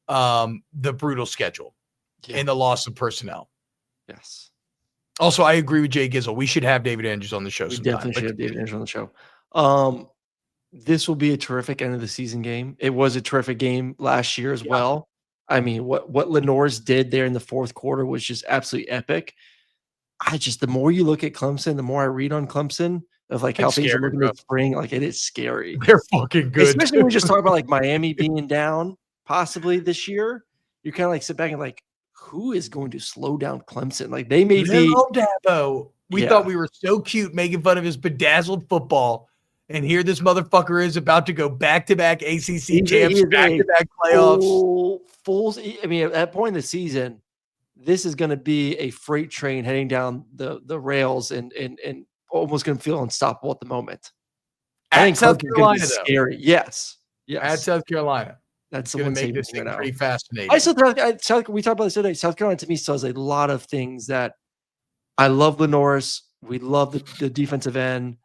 the brutal schedule and the loss of personnel? Yes. Also, I agree with Jay Gizzle. We should have David Andrews on the show sometime. Definitely should have David Andrews on the show. This will be a terrific end of the season game. It was a terrific game last year as well. I mean, what Lenore's did there in the fourth quarter was just absolutely epic. The more you look at Clemson, the more I read on Clemson of like how things are looking in spring, like it is scary. They're fucking good. Especially when we just talk about like Miami being down possibly this year. You kind of like sit back and like, who is going to slow down Clemson? Like they may be. Dabo. We thought we were so cute making fun of his bedazzled football. And here this motherfucker is about to go back-to-back ACC champs, back-to-back playoffs. I mean, at that point in the season, this is going to be a freight train heading down the rails and almost going to feel unstoppable at the moment. I think South Carolina, though. Scary. Yes. At South Carolina. That's going to make this thing pretty fascinating. We talked about this today. South Carolina to me still has a lot of things that I love. Lenore's. We love the defensive end.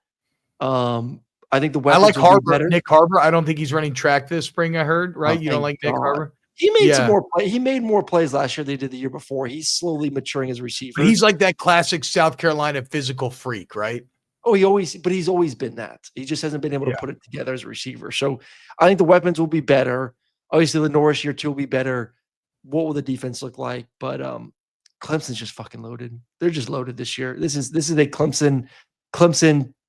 I think I like Harbor. Nick Harbor. I don't think he's running track this spring. I heard, right? You don't like Nick Harbor? He made some more play. He made more plays last year than he did the year before. He's slowly maturing as a receiver. But he's like that classic South Carolina physical freak, right? Oh, he's always been that. He just hasn't been able to put it together as a receiver. So I think the weapons will be better. Obviously, the Norris year 2 will be better. What will the defense look like? But Clemson's just fucking loaded. They're just loaded this year. This is a Clemson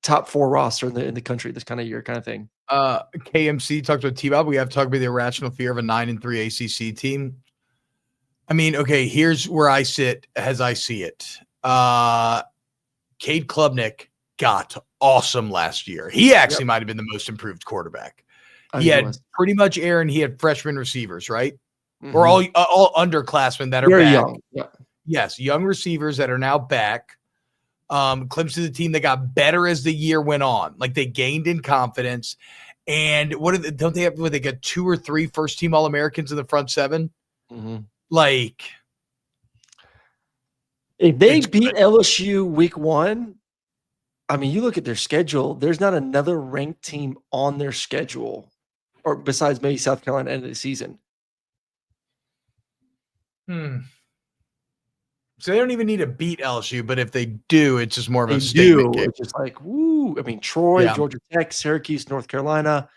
top 4 roster in the country this kind of year, kind of thing. KMC talked about TBob. We have to talk about the irrational fear of a 9-3 ACC team. I mean, okay, here's where I sit as I see it. Cade Klubnik got awesome last year. He actually might have been the most improved quarterback. He had pretty much Aaron. He had freshman receivers, right? Mm-hmm. We're all underclassmen that are very back. Young. Yeah. Yes, young receivers that are now back. Clemson's a team that got better as the year went on. Like they gained in confidence. And don't they have? They got 2 or 3 first-team All-Americans in the front 7? Mm-hmm. Like, if they beat LSU week 1, I mean, you look at their schedule. There's not another ranked team on their schedule, or besides maybe South Carolina end of the season. So they don't even need to beat LSU, but if they do, it's just more of a statement game. It's just like, woo. I mean, Troy, Georgia Tech, Syracuse, North Carolina,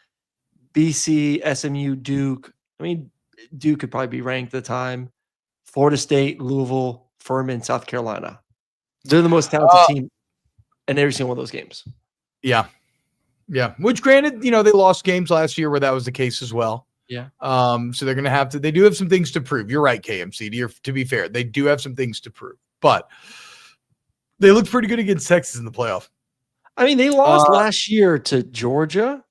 BC, SMU, Duke. I mean, Duke could probably be ranked at the time. Florida State, Louisville, Furman, South Carolina. They're the most talented team in every single one of those games. Yeah. Yeah. Which granted, they lost games last year where that was the case as well. Yeah. So they're going to have to, they do have some things to prove. You're right, KMC. To be fair, they do have some things to prove, but they looked pretty good against Texas in the playoff. I mean, they lost last year to Georgia,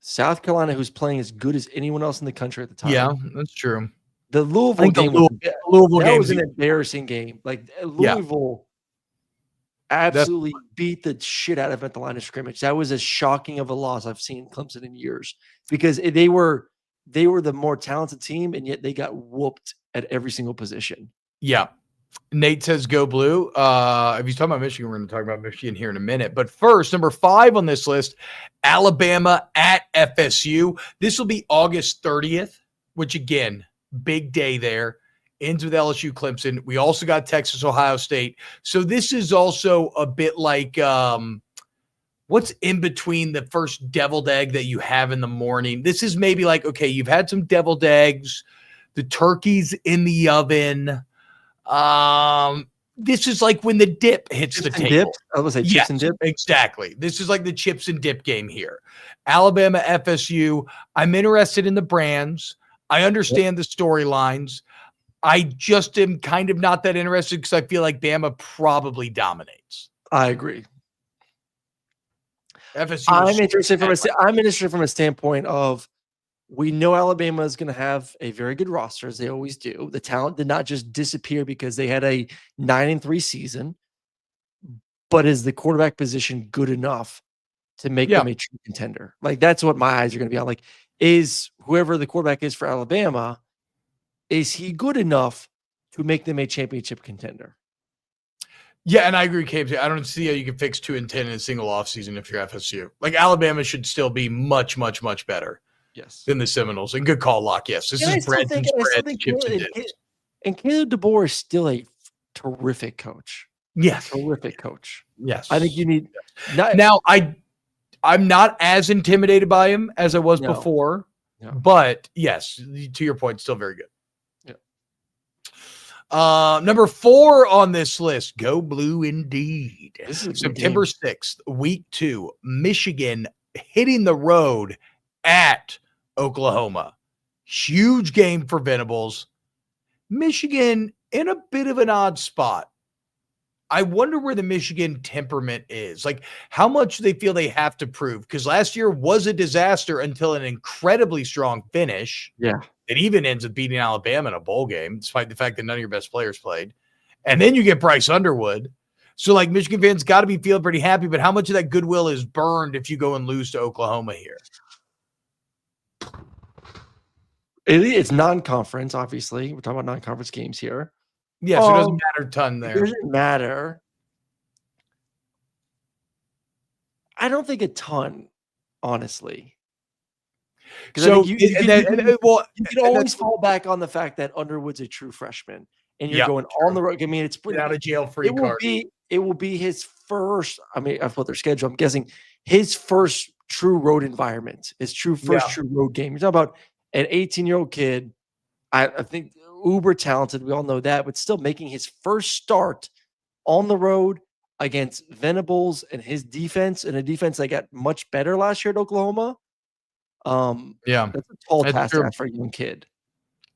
South Carolina, who's playing as good as anyone else in the country at the time. Yeah, that's true. The Louisville game, was an embarrassing game. Like Louisville absolutely beat the shit out of them at the line of scrimmage. That was as shocking of a loss I've seen Clemson in years because they were the more talented team, and yet they got whooped at every single position. Yeah. Nate says go blue. If he's talking about Michigan, we're going to talk about Michigan here in a minute. But first, number 5 on this list, Alabama at FSU. This will be August 30th, which again, big day there. Ends with LSU Clemson. We also got Texas, Ohio State. So this is also a bit like what's in between the first deviled egg that you have in the morning. This is maybe like, okay, you've had some deviled eggs, the turkey's in the oven. This is like when the dip hits chips the table. Dip? I was say chips and dip. Exactly. This is like the chips and dip game here. Alabama, FSU. I'm interested in the brands. I understand the storylines. I just am kind of not that interested because I feel like Bama probably dominates. I agree. FSU. I'm interested from a standpoint of we know Alabama is going to have a very good roster, as they always do. The talent did not just disappear because they had a 9-3 season. but is the quarterback position good enough to make them a true contender? Like, that's what my eyes are going to be on. Like, is whoever the quarterback is for Alabama, is he good enough to make them a championship contender? Yeah, and I agree, Cape. I don't see how you can fix 2-10 in a single offseason if you're FSU. Like, Alabama should still be much, much, much better than the Seminoles. And good call, Locke. Yes, this is breads and spreads, chips and dips. And Caleb DeBoer is still a terrific coach. Yes. Terrific coach. Yes. I think you need now I'm not as intimidated by him as I was before. No. But yes, to your point, still very good. Number 4 on this list, go blue indeed. This is September 6th, week 2, Michigan hitting the road at Oklahoma. Huge game for Venables. Michigan in a bit of an odd spot. I wonder where the Michigan temperament is. Like, how much they feel they have to prove. Because last year was a disaster until an incredibly strong finish. Yeah. It even ends up beating Alabama in a bowl game, despite the fact that none of your best players played. And then you get Bryce Underwood. So, like, Michigan fans got to be feeling pretty happy. But how much of that goodwill is burned if you go and lose to Oklahoma here? It's non-conference, obviously. We're talking about non-conference games here. Yeah, so it doesn't matter a ton there. It doesn't matter. I don't think a ton, honestly. So you can always fall back on the fact that Underwood's a true freshman, and you're going on the road. I mean, it's pretty out of jail free card. It will be his first. I mean, I've put their schedule. I'm guessing his first true road environment, his true road game. You're talking about an 18-year-old kid. I think uber talented. We all know that, but still making his first start on the road against Venables and his defense, and a defense that got much better last year at Oklahoma. That's a tall task for a young kid.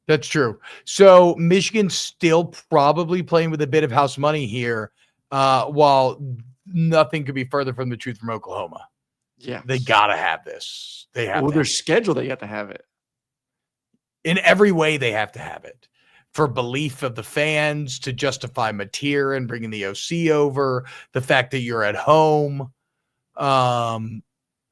That's true. So Michigan's still probably playing with a bit of house money here, while nothing could be further from the truth from Oklahoma. Yeah, they gotta have this. They have their schedule. They got to have it in every way. They have to have it for belief of the fans, to justify Mateer and bringing the OC over. The fact that you're at home.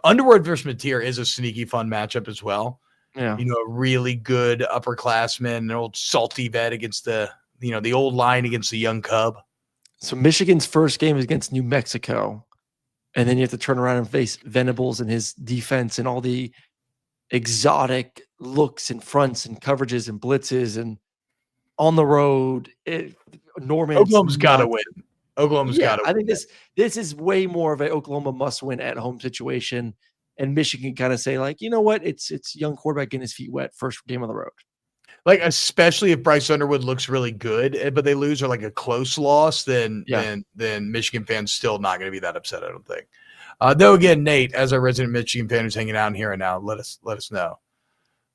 Underwood versus Mateer is a sneaky fun matchup as well. Yeah. You know, a really good upperclassman, an old salty vet against the old line against the young cub. So Michigan's first game is against New Mexico. And then you have to turn around and face Venables and his defense and all the exotic looks and fronts and coverages and blitzes and on the road. Oklahoma's got to win. Oklahoma's got to win. I think this is way more of an Oklahoma must-win at-home situation. And Michigan kind of say, like, you know what? It's young quarterback getting his feet wet, first game on the road. Like, especially if Bryce Underwood looks really good, but they lose or like a close loss, then Michigan fans still not going to be that upset, I don't think. Though, again, Nate, as our resident Michigan fan who's hanging out here and now, let us know.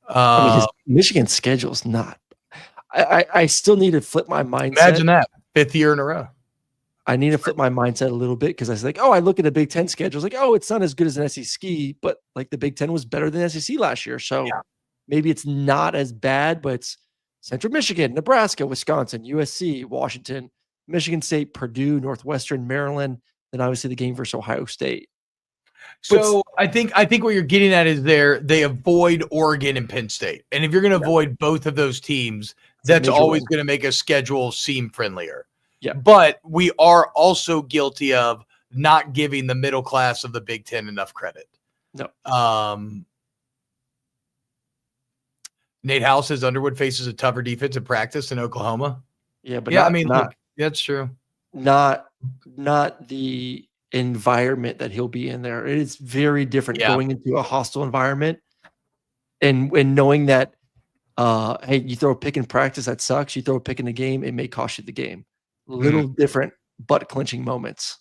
His Michigan schedule is not. I still need to flip my mindset. Imagine that, 5th year in a row. I need to flip my mindset a little bit because I was like, I look at the Big Ten schedule. I was like, it's not as good as an SEC, but like the Big Ten was better than SEC last year. So maybe it's not as bad, but it's Central Michigan, Nebraska, Wisconsin, USC, Washington, Michigan State, Purdue, Northwestern, Maryland, then obviously the game versus Ohio State. So I think what you're getting at is they avoid Oregon and Penn State. And if you're going to avoid both of those teams, that's always going to make a schedule seem friendlier. Yeah. But we are also guilty of not giving the middle class of the Big Ten enough credit. No. Nate Howell says Underwood faces a tougher defense in practice in Oklahoma. Yeah, but look, that's true. Not the environment that he'll be in there. It is very different going into a hostile environment and knowing that hey, you throw a pick in practice, that sucks. You throw a pick in the game, it may cost you the game. Little different butt clenching moments.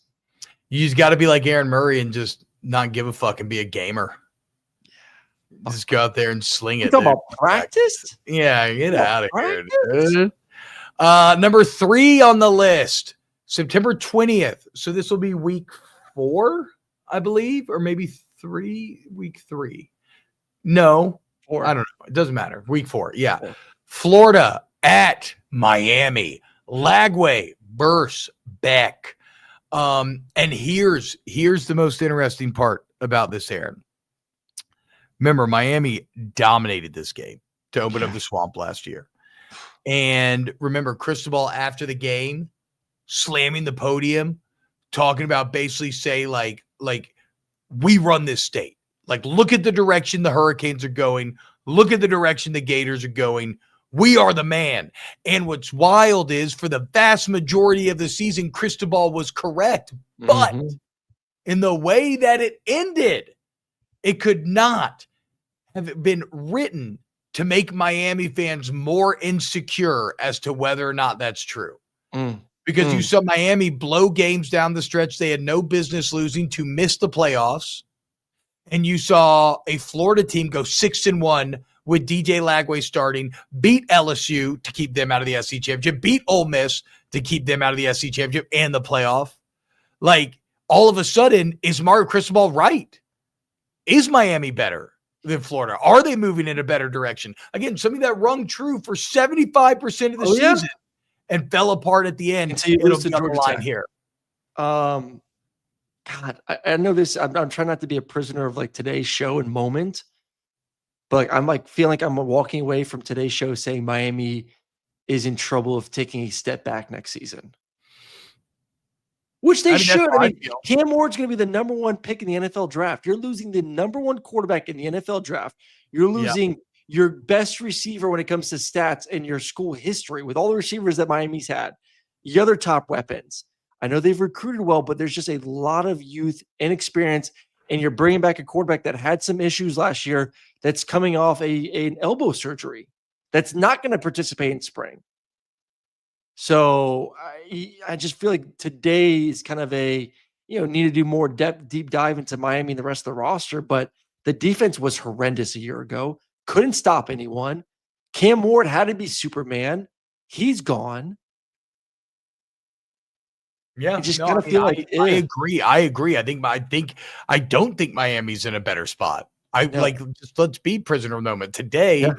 You just got to be like Aaron Murray and just not give a fuck and be a gamer. Just go out there and sling it. Talking about practice? Yeah, get out of here, dude. Number 3 on the list, September 20th. So this will be week 4, I believe, or maybe week 3. No, 4. I don't know. It doesn't matter. Week 4. Yeah. 4. Florida at Miami. Lagway versus Beck. And here's the most interesting part about this, Aaron. Remember, Miami dominated this game to open up the Swamp last year. And remember, Cristobal after the game slamming the podium, talking about basically say like we run this state. Like, look at the direction the Hurricanes are going. Look at the direction the Gators are going. We are the man. And what's wild is for the vast majority of the season, Cristobal was correct. But in the way that it ended, it could not have been written to make Miami fans more insecure as to whether or not that's true. Because you saw Miami blow games down the stretch they had no business losing to miss the playoffs. And you saw a Florida team go 6-1 with DJ Lagway starting, beat LSU to keep them out of the SEC championship, beat Ole Miss to keep them out of the SEC championship and the playoff. Like, all of a sudden, is Mario Cristobal right? Is Miami better than Florida? Are they moving in a better direction? Again, something that rung true for 75% of the season and fell apart at the end. Until you lose to Georgia Tech here. God, I know this. I'm trying not to be a prisoner of like today's show and moment, but like, I'm like feeling like I'm walking away from today's show saying Miami is in trouble of taking a step back next season, which they should. I mean, Cam Ward's going to be the number one pick in the NFL draft. You're losing the number one quarterback in the NFL draft. You're losing your best receiver when it comes to stats in your school history with all the receivers that Miami's had. Your other top weapons. I know they've recruited well, but there's just a lot of youth and experience, and you're bringing back a quarterback that had some issues last year that's coming off an elbow surgery that's not going to participate in spring. So I just feel like today is kind of need to do more deep dive into Miami and the rest of the roster, but the defense was horrendous a year ago. Couldn't stop anyone. Cam Ward had to be Superman. He's gone. Yeah, I just kind of feel like I agree. I don't think Miami's in a better spot. Just let's be prisoner of the moment. Today,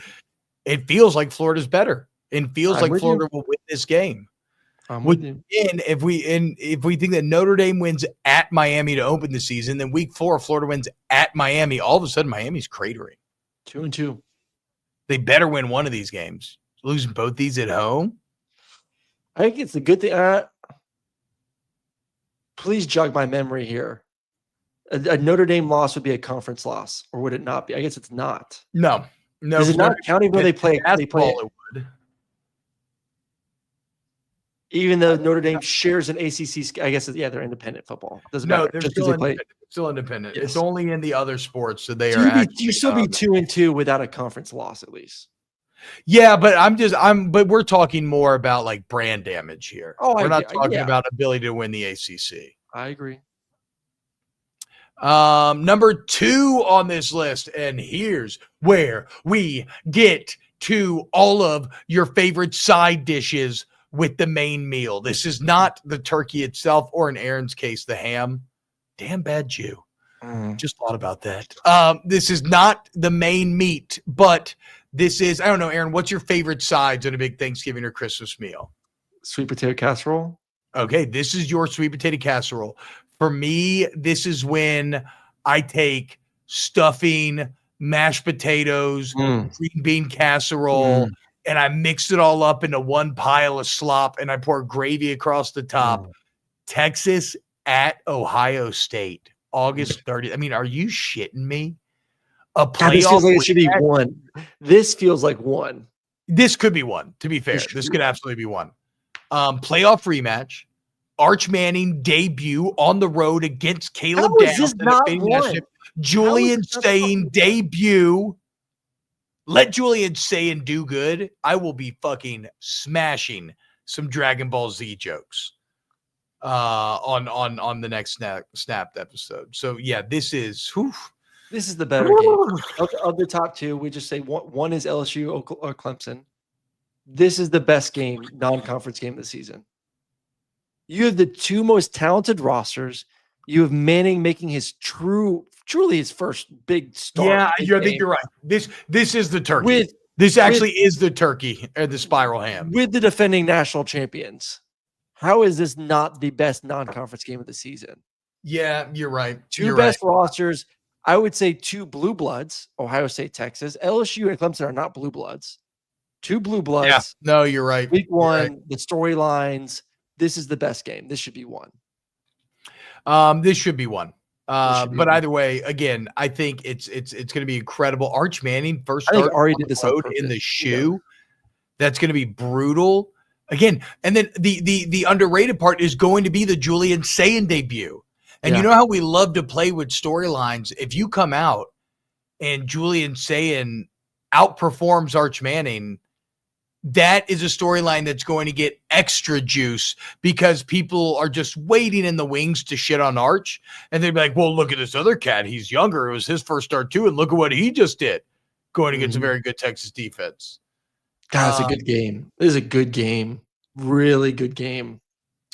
it feels like Florida's better. It feels like Florida will win this game. If we think that Notre Dame wins at Miami to open the season, then week 4, Florida wins at Miami. All of a sudden, Miami's cratering. 2-2. They better win one of these games. Losing both these at home, I think it's a good thing. Please jog my memory here. A Notre Dame loss would be a conference loss, or would it not be? I guess it's not. No. Is it not counting where they play? It would. Even though Notre Dame shares an ACC, I guess they're independent football. Doesn't matter. They're still independent. Yes. It's only in the other sports that they are. You still be 2-2 without a conference loss at least. Yeah, but but we're talking more about like brand damage here. We're not talking about ability to win the ACC. I agree. Number 2 on this list, and here's where we get to all of your favorite side dishes with the main meal. This is not the turkey itself, or in Aaron's case, the ham. Damn bad Jew. Just thought about that. This is not the main meat, but this is, I don't know, Aaron, what's your favorite sides on a big Thanksgiving or Christmas meal? Sweet potato casserole. Okay, this is your sweet potato casserole. For me, this is when I take stuffing, mashed potatoes, green bean casserole, and I mix it all up into one pile of slop, and I pour gravy across the top. Texas at Ohio State, August 30th. I mean, are you shitting me? A playoff. This feels like it should be one. This feels like one. This could be one, to be fair. This could absolutely be one. Playoff rematch. Arch Manning debut on the road against Caleb Downs. Julian Sayin debut. Let Julian Sayin do good. I will be fucking smashing some Dragon Ball Z jokes on the next snapped episode. So yeah, this is this is the better game. Of the top 2, we just say one is LSU or Clemson. This is the best game, non-conference game of the season. You have the 2 most talented rosters. You have Manning making his truly his first big start. Yeah, I think you're right. This is the turkey. This actually is the turkey or the spiral ham. With the defending national champions. How is this not the best non-conference game of the season? Yeah, you're right. Two best rosters. I would say two blue bloods, Ohio State, Texas. LSU and Clemson are not blue bloods. Two blue bloods. Yeah, no, you're right. Week one, the storylines. This is the best game. This should be one. This should be one. But either way, again, I think it's going to be incredible. Arch Manning first start Ari did this in the shoe. Yeah. That's going to be brutal again. And then the underrated part is going to be the Julian Sayin debut. And you know how we love to play with storylines. If you come out and Julian Sayin outperforms Arch Manning, that is a storyline that's going to get extra juice because people are just waiting in the wings to shit on Arch. And they'd be like, well, look at this other cat. He's younger. It was his first start too. And look at what he just did going against a very good Texas defense. God, it's a good game. This is a good game. Really good game.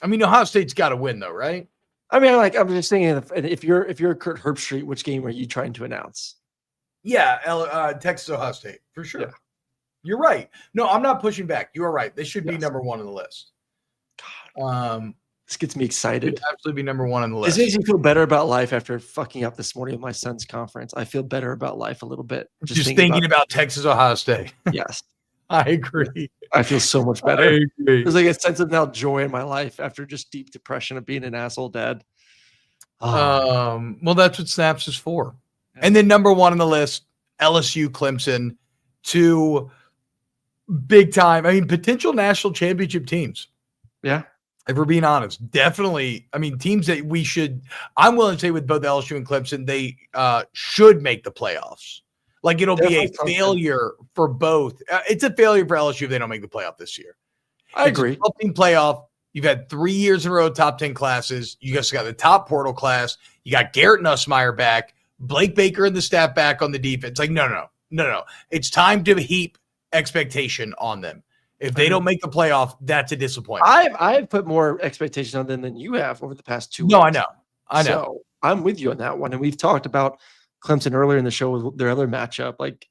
I mean, Ohio State's got to win though, right? I mean, I'm just thinking if you're Kurt Herbstreit, which game are you trying to announce? Yeah, Texas Ohio State for sure. Yeah. You're right. No, I'm not pushing back. You are right. This should be number one on the list. God, this gets me excited. Absolutely be number one on the list. This makes me feel better about life after fucking up this morning with my son's conference. I feel better about life a little bit. Just thinking about Texas Ohio State. Yes. I agree. I feel so much better. There's like a sense of now joy in my life after just deep depression of being an asshole dad. Well, that's what Snaps is for. Yeah. And then number one on the list, LSU, Clemson, two big time. I mean, potential national championship teams. Yeah. If we're being honest, definitely. I mean, teams that we should, I'm willing to say with both LSU and Clemson, they should make the playoffs. Like it'll be a failure for both. It's a failure for LSU if they don't make the playoff this year. I agree. 12-team playoff. You've had 3 years in a row top 10 classes. You guys got the top portal class. You got Garrett Nussmeier back, Blake Baker and the staff back on the defense. Like, no. It's time to heap expectation on them. If they don't make the playoff, that's a disappointment. I've put more expectation on them than you have over the past 2 weeks. No, I know. So I'm with you on that one. And we've talked about Clemson earlier in the show with their other matchup. Like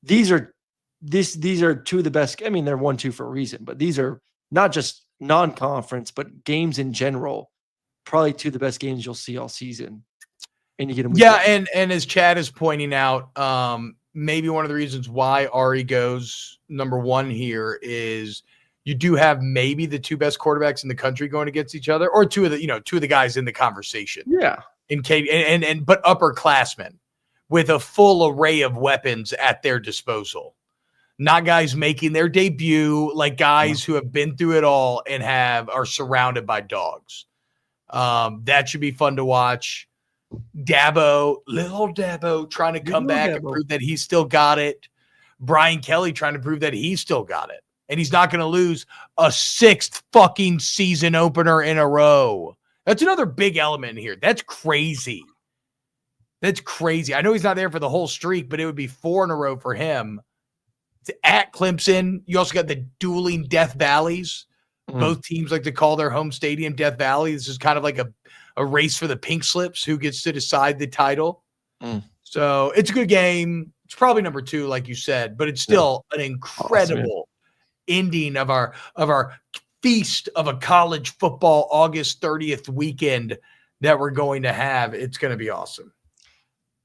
these are two of the best. I mean, they're 1-2 for a reason, but these are not just non-conference, but games in general. Probably two of the best games you'll see all season. And you get them. Yeah, and as Chad is pointing out, maybe one of the reasons why Ari goes number one here is you do have maybe the two best quarterbacks in the country going against each other, or two of the guys in the conversation. Yeah. But upperclassmen with a full array of weapons at their disposal. Not guys making their debut, like guys who have been through it all and are surrounded by dogs. That should be fun to watch. Little Dabo trying to come back and prove that he's still got it. Brian Kelly trying to prove that he's still got it. And he's not going to lose a 6th fucking season opener in a row. That's another big element here. That's crazy. I know he's not there for the whole streak, but it would be 4 in a row for him. It's at Clemson. You also got the dueling Death Valleys. Both teams like to call their home stadium Death Valley. This is kind of like a race for the pink slips. Who gets to decide the title? So it's a good game. It's probably number 2, like you said, but it's still an incredible ending of our feast of a college football August 30th weekend that we're going to have. It's going to be awesome.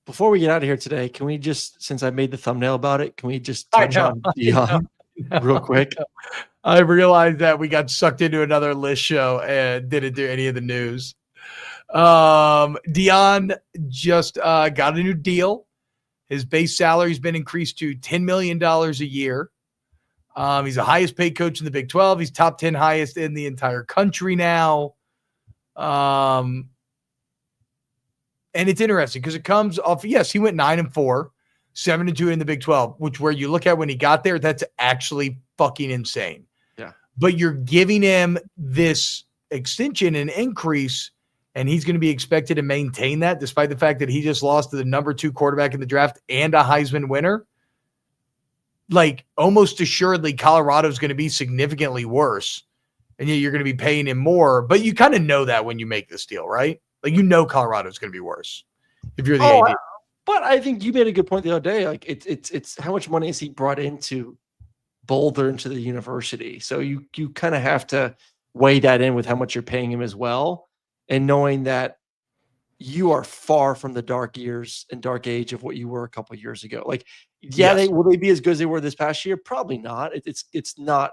Before we get out of here today, can we just, since I made the thumbnail about it, can we just touch on Deion real quick? I realized that we got sucked into another list show and didn't do any of the news. Deion just got a new deal. His base salary has been increased to $10 million a year. He's the highest paid coach in the Big 12. He's top 10 highest in the entire country now. And it's interesting because it comes off, yes, he went 9-4, 7-2 in the Big 12, which where you look at when he got there, that's actually fucking insane. Yeah. But you're giving him this extension and increase, and he's going to be expected to maintain that despite the fact that he just lost to the number 2 quarterback in the draft and a Heisman winner. Like almost assuredly, Colorado's going to be significantly worse, and yet you're going to be paying him more. But you kind of know that when you make this deal, right? Like, you know, Colorado's going to be worse if you're the AD. But I think you made a good point the other day. Like, it's how much money has he brought into Boulder, into the university? So you kind of have to weigh that in with how much you're paying him as well, and knowing that you are far from the dark years and dark age of what you were a couple of years ago. Like, yeah, Yes. will they be as good as they were this past year? Probably not. It's not.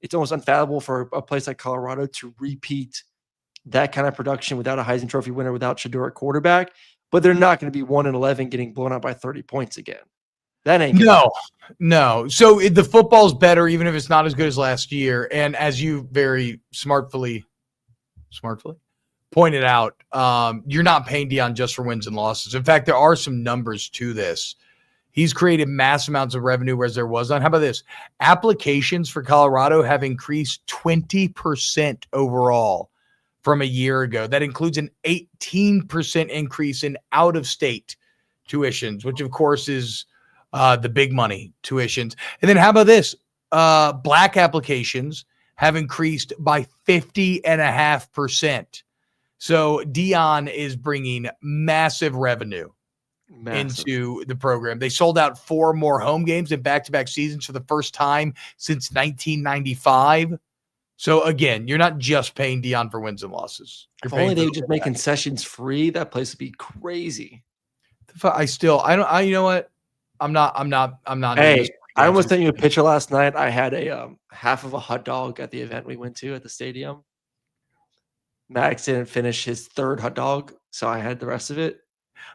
It's almost unfathomable for a place like Colorado to repeat that kind of production without a Heisman Trophy winner, without Shador at quarterback. But they're not going to be 1-11 getting blown out by 30 points again. That ain't no. So the football's better, even if it's not as good as last year. And as you very smartly pointed out, you're not paying Deion just for wins and losses. In fact, there are some numbers to this. He's created mass amounts of revenue, whereas there was none. How about this? Applications for Colorado have increased 20% overall from a year ago. That includes an 18% increase in out-of-state tuitions, which of course is the big money tuitions. And then how about this? Black applications have increased by 50.5%. So Deion is bringing massive revenue into the program. They sold out 4 more home games in back-to-back seasons for the first time since 1995. So again, you're not just paying Deion for wins and losses. If only they would just make concessions free, that place would be crazy. You know what? I'm not. Hey, I almost sent you a picture last night. I had a half of a hot dog at the event we went to at the stadium. Max didn't finish his 3rd hot dog, so I had the rest of it.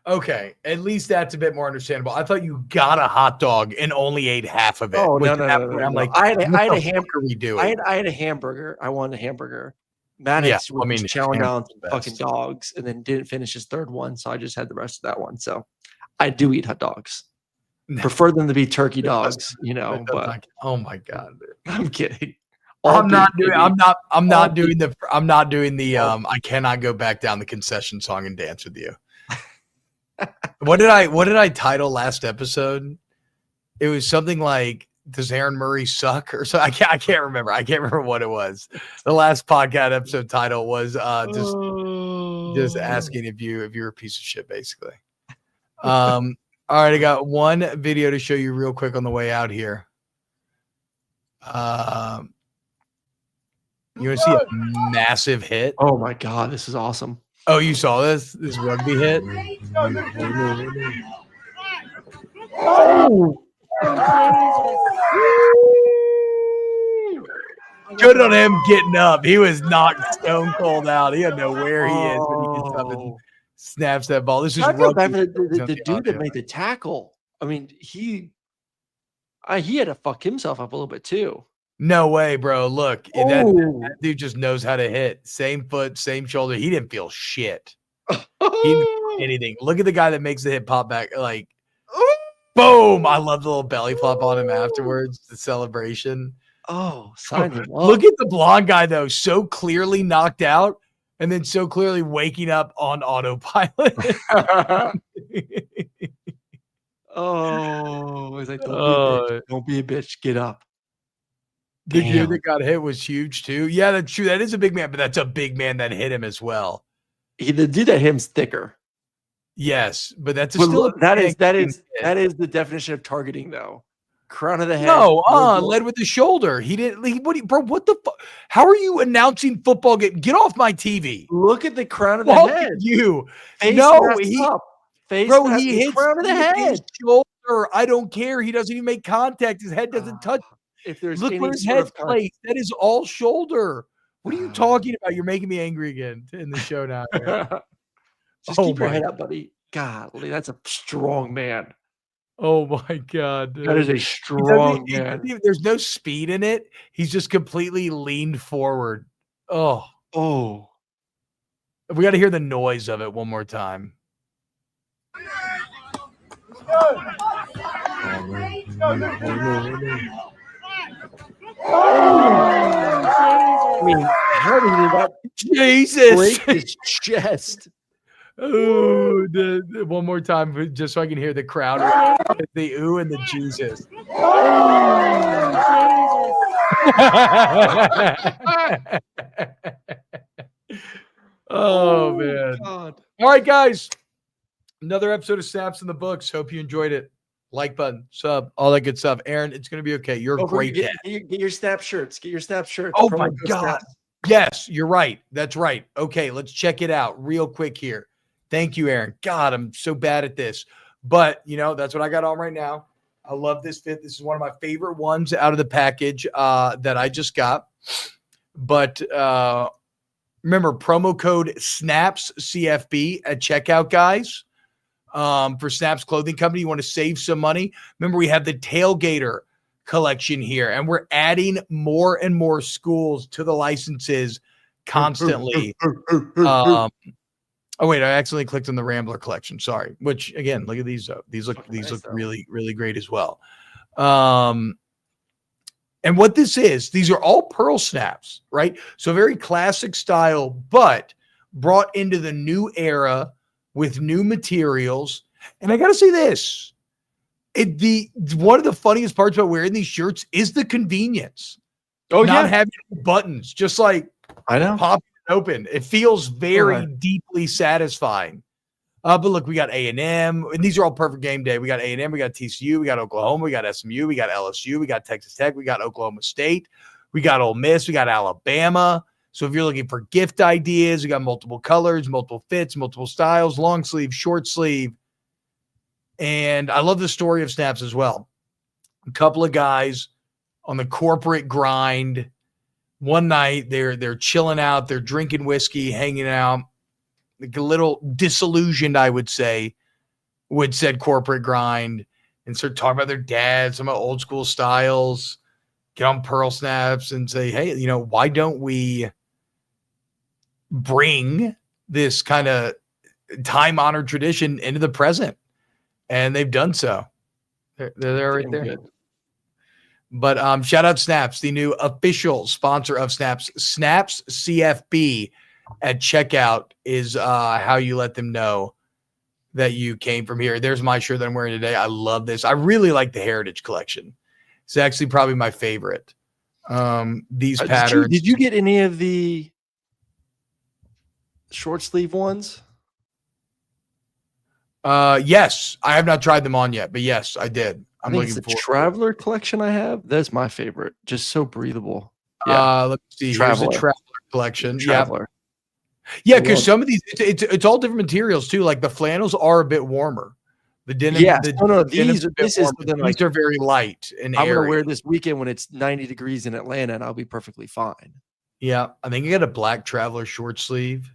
Okay, at least that's a bit more understandable. I thought you got a hot dog and only ate half of it. Oh, no. I'm like, I had a hamburger. We doing? I had a hamburger. I wanted a hamburger. Maddox was chowing down some fucking dogs and then didn't finish his 3rd one, so I just had the rest of that one. So I do eat hot dogs. Prefer them to be turkey dogs, but oh my God, dude. I'm kidding. I'm not doing the I cannot go back down the concession song and dance with you. What did I title last episode? It was something like, does Aaron Murray suck or so? I can't remember. I can't remember what it was. The last podcast episode title was just asking if you're a piece of shit, basically. All right, I got one video to show you real quick on the way out here. You want to see a massive hit? Oh my God, this is awesome. Oh, you saw this rugby hit? Oh. Good on him getting up. He was knocked stone cold out. He had to know where he is when he gets up and snaps that ball. This is the dude that made the tackle. I mean, he had to fuck himself up a little bit too. No way, bro. Look, that dude just knows how to hit. Same foot, same shoulder. He didn't feel shit. He didn't feel anything. Look at the guy that makes the hit pop back. Like, boom. I love the little belly flop on him afterwards. The celebration. Oh, sign him up. Look at the blonde guy, though. So clearly knocked out and then so clearly waking up on autopilot. Oh, it's like, don't be a bitch. Get up. The dude that got hit was huge too. Yeah, that's true. That is a big man, but that's a big man that hit him as well. The dude that hit him's thicker. Yes, but that's that is the definition of targeting, though. Crown of the head. No, led with the shoulder. He didn't. What the fuck? How are you announcing football game? Get off my TV. Look at the crown of the head. You. Face he hits crown of the head. His shoulder. I don't care. He doesn't even make contact. His head doesn't touch. If there's look where his head's placed. That is all shoulder. What are you talking about? You're making me angry again in the show now. Just keep your head up, buddy. Golly, that's a strong man. Oh my God, dude. That is a strong man. There's no speed in it. He's just completely leaned forward. Oh. We got to hear the noise of it one more time. I mean, how did that break his chest? Oh, one more time, just so I can hear the crowd. The ooh and the Jesus. Oh man. God. All right, guys. Another episode of Snaps in the books. Hope you enjoyed it. Like button, sub, all that good stuff. Aaron, it's going to be okay. You're a great dad. Get your Snap shirts. Get your Snap shirts. Oh, my God. Yes, you're right. That's right. Okay, let's check it out real quick here. Thank you, Aaron. God, I'm so bad at this. But, that's what I got on right now. I love this fit. This is one of my favorite ones out of the package that I just got. But remember, promo code SNAPS CFB at checkout, guys. For Snaps Clothing Company, you want to save some money. Remember, we have the Tailgater collection here, and we're adding more and more schools to the licenses constantly. Oh wait, I accidentally clicked on the Rambler collection. Sorry. Which again, look at these. These look really, really great as well. And what this is, these are all pearl snaps, right? So very classic style, but brought into the new era with new materials. And I got to say this, one of the funniest parts about wearing these shirts is the convenience. Not having buttons, just like I know, pop it open. It feels very deeply satisfying. But look, we got A&M, and these are all perfect game day. We got A&M, we got TCU, we got Oklahoma, we got SMU, we got LSU, we got Texas Tech, we got Oklahoma State, we got Ole Miss, we got Alabama. So if you're looking for gift ideas, we got multiple colors, multiple fits, multiple styles, long sleeve, short sleeve. And I love the story of Snaps as well. A couple of guys on the corporate grind. One night they're chilling out, they're drinking whiskey, hanging out, like a little disillusioned, I would say, with said corporate grind, and start talking about their dads, some of old school styles, get on Pearl Snaps and say, hey, why don't we bring this kind of time-honored tradition into the present? And they've done so. They're there right there. Good. But shout out Snaps, the new official sponsor of Snaps. Snaps CFB at checkout is how you let them know that you came from here. There's my shirt that I'm wearing today. I love this. I really like the Heritage Collection. It's actually probably my favorite. These patterns. Did you get any of the short sleeve ones? Yes, I have not tried them on yet, but yes, I did. I'm looking for the Traveler collection I have. That's my favorite. Just so breathable. Yeah. Let's see. Traveler. Here's the Traveler collection. Traveler. Yeah, because some of these, it's all different materials too. Like the flannels are a bit warmer. The denim. Yeah. These are very light and I'm gonna wear this weekend when it's 90 degrees in Atlanta, and I'll be perfectly fine. Yeah, I think I got a black Traveler short sleeve.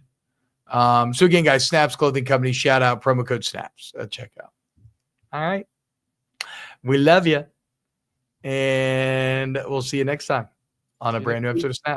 So again, guys, Snaps Clothing Company, shout out, promo code SNAPS at checkout. All right. We love you. And we'll see you next time on a brand new episode of Snaps.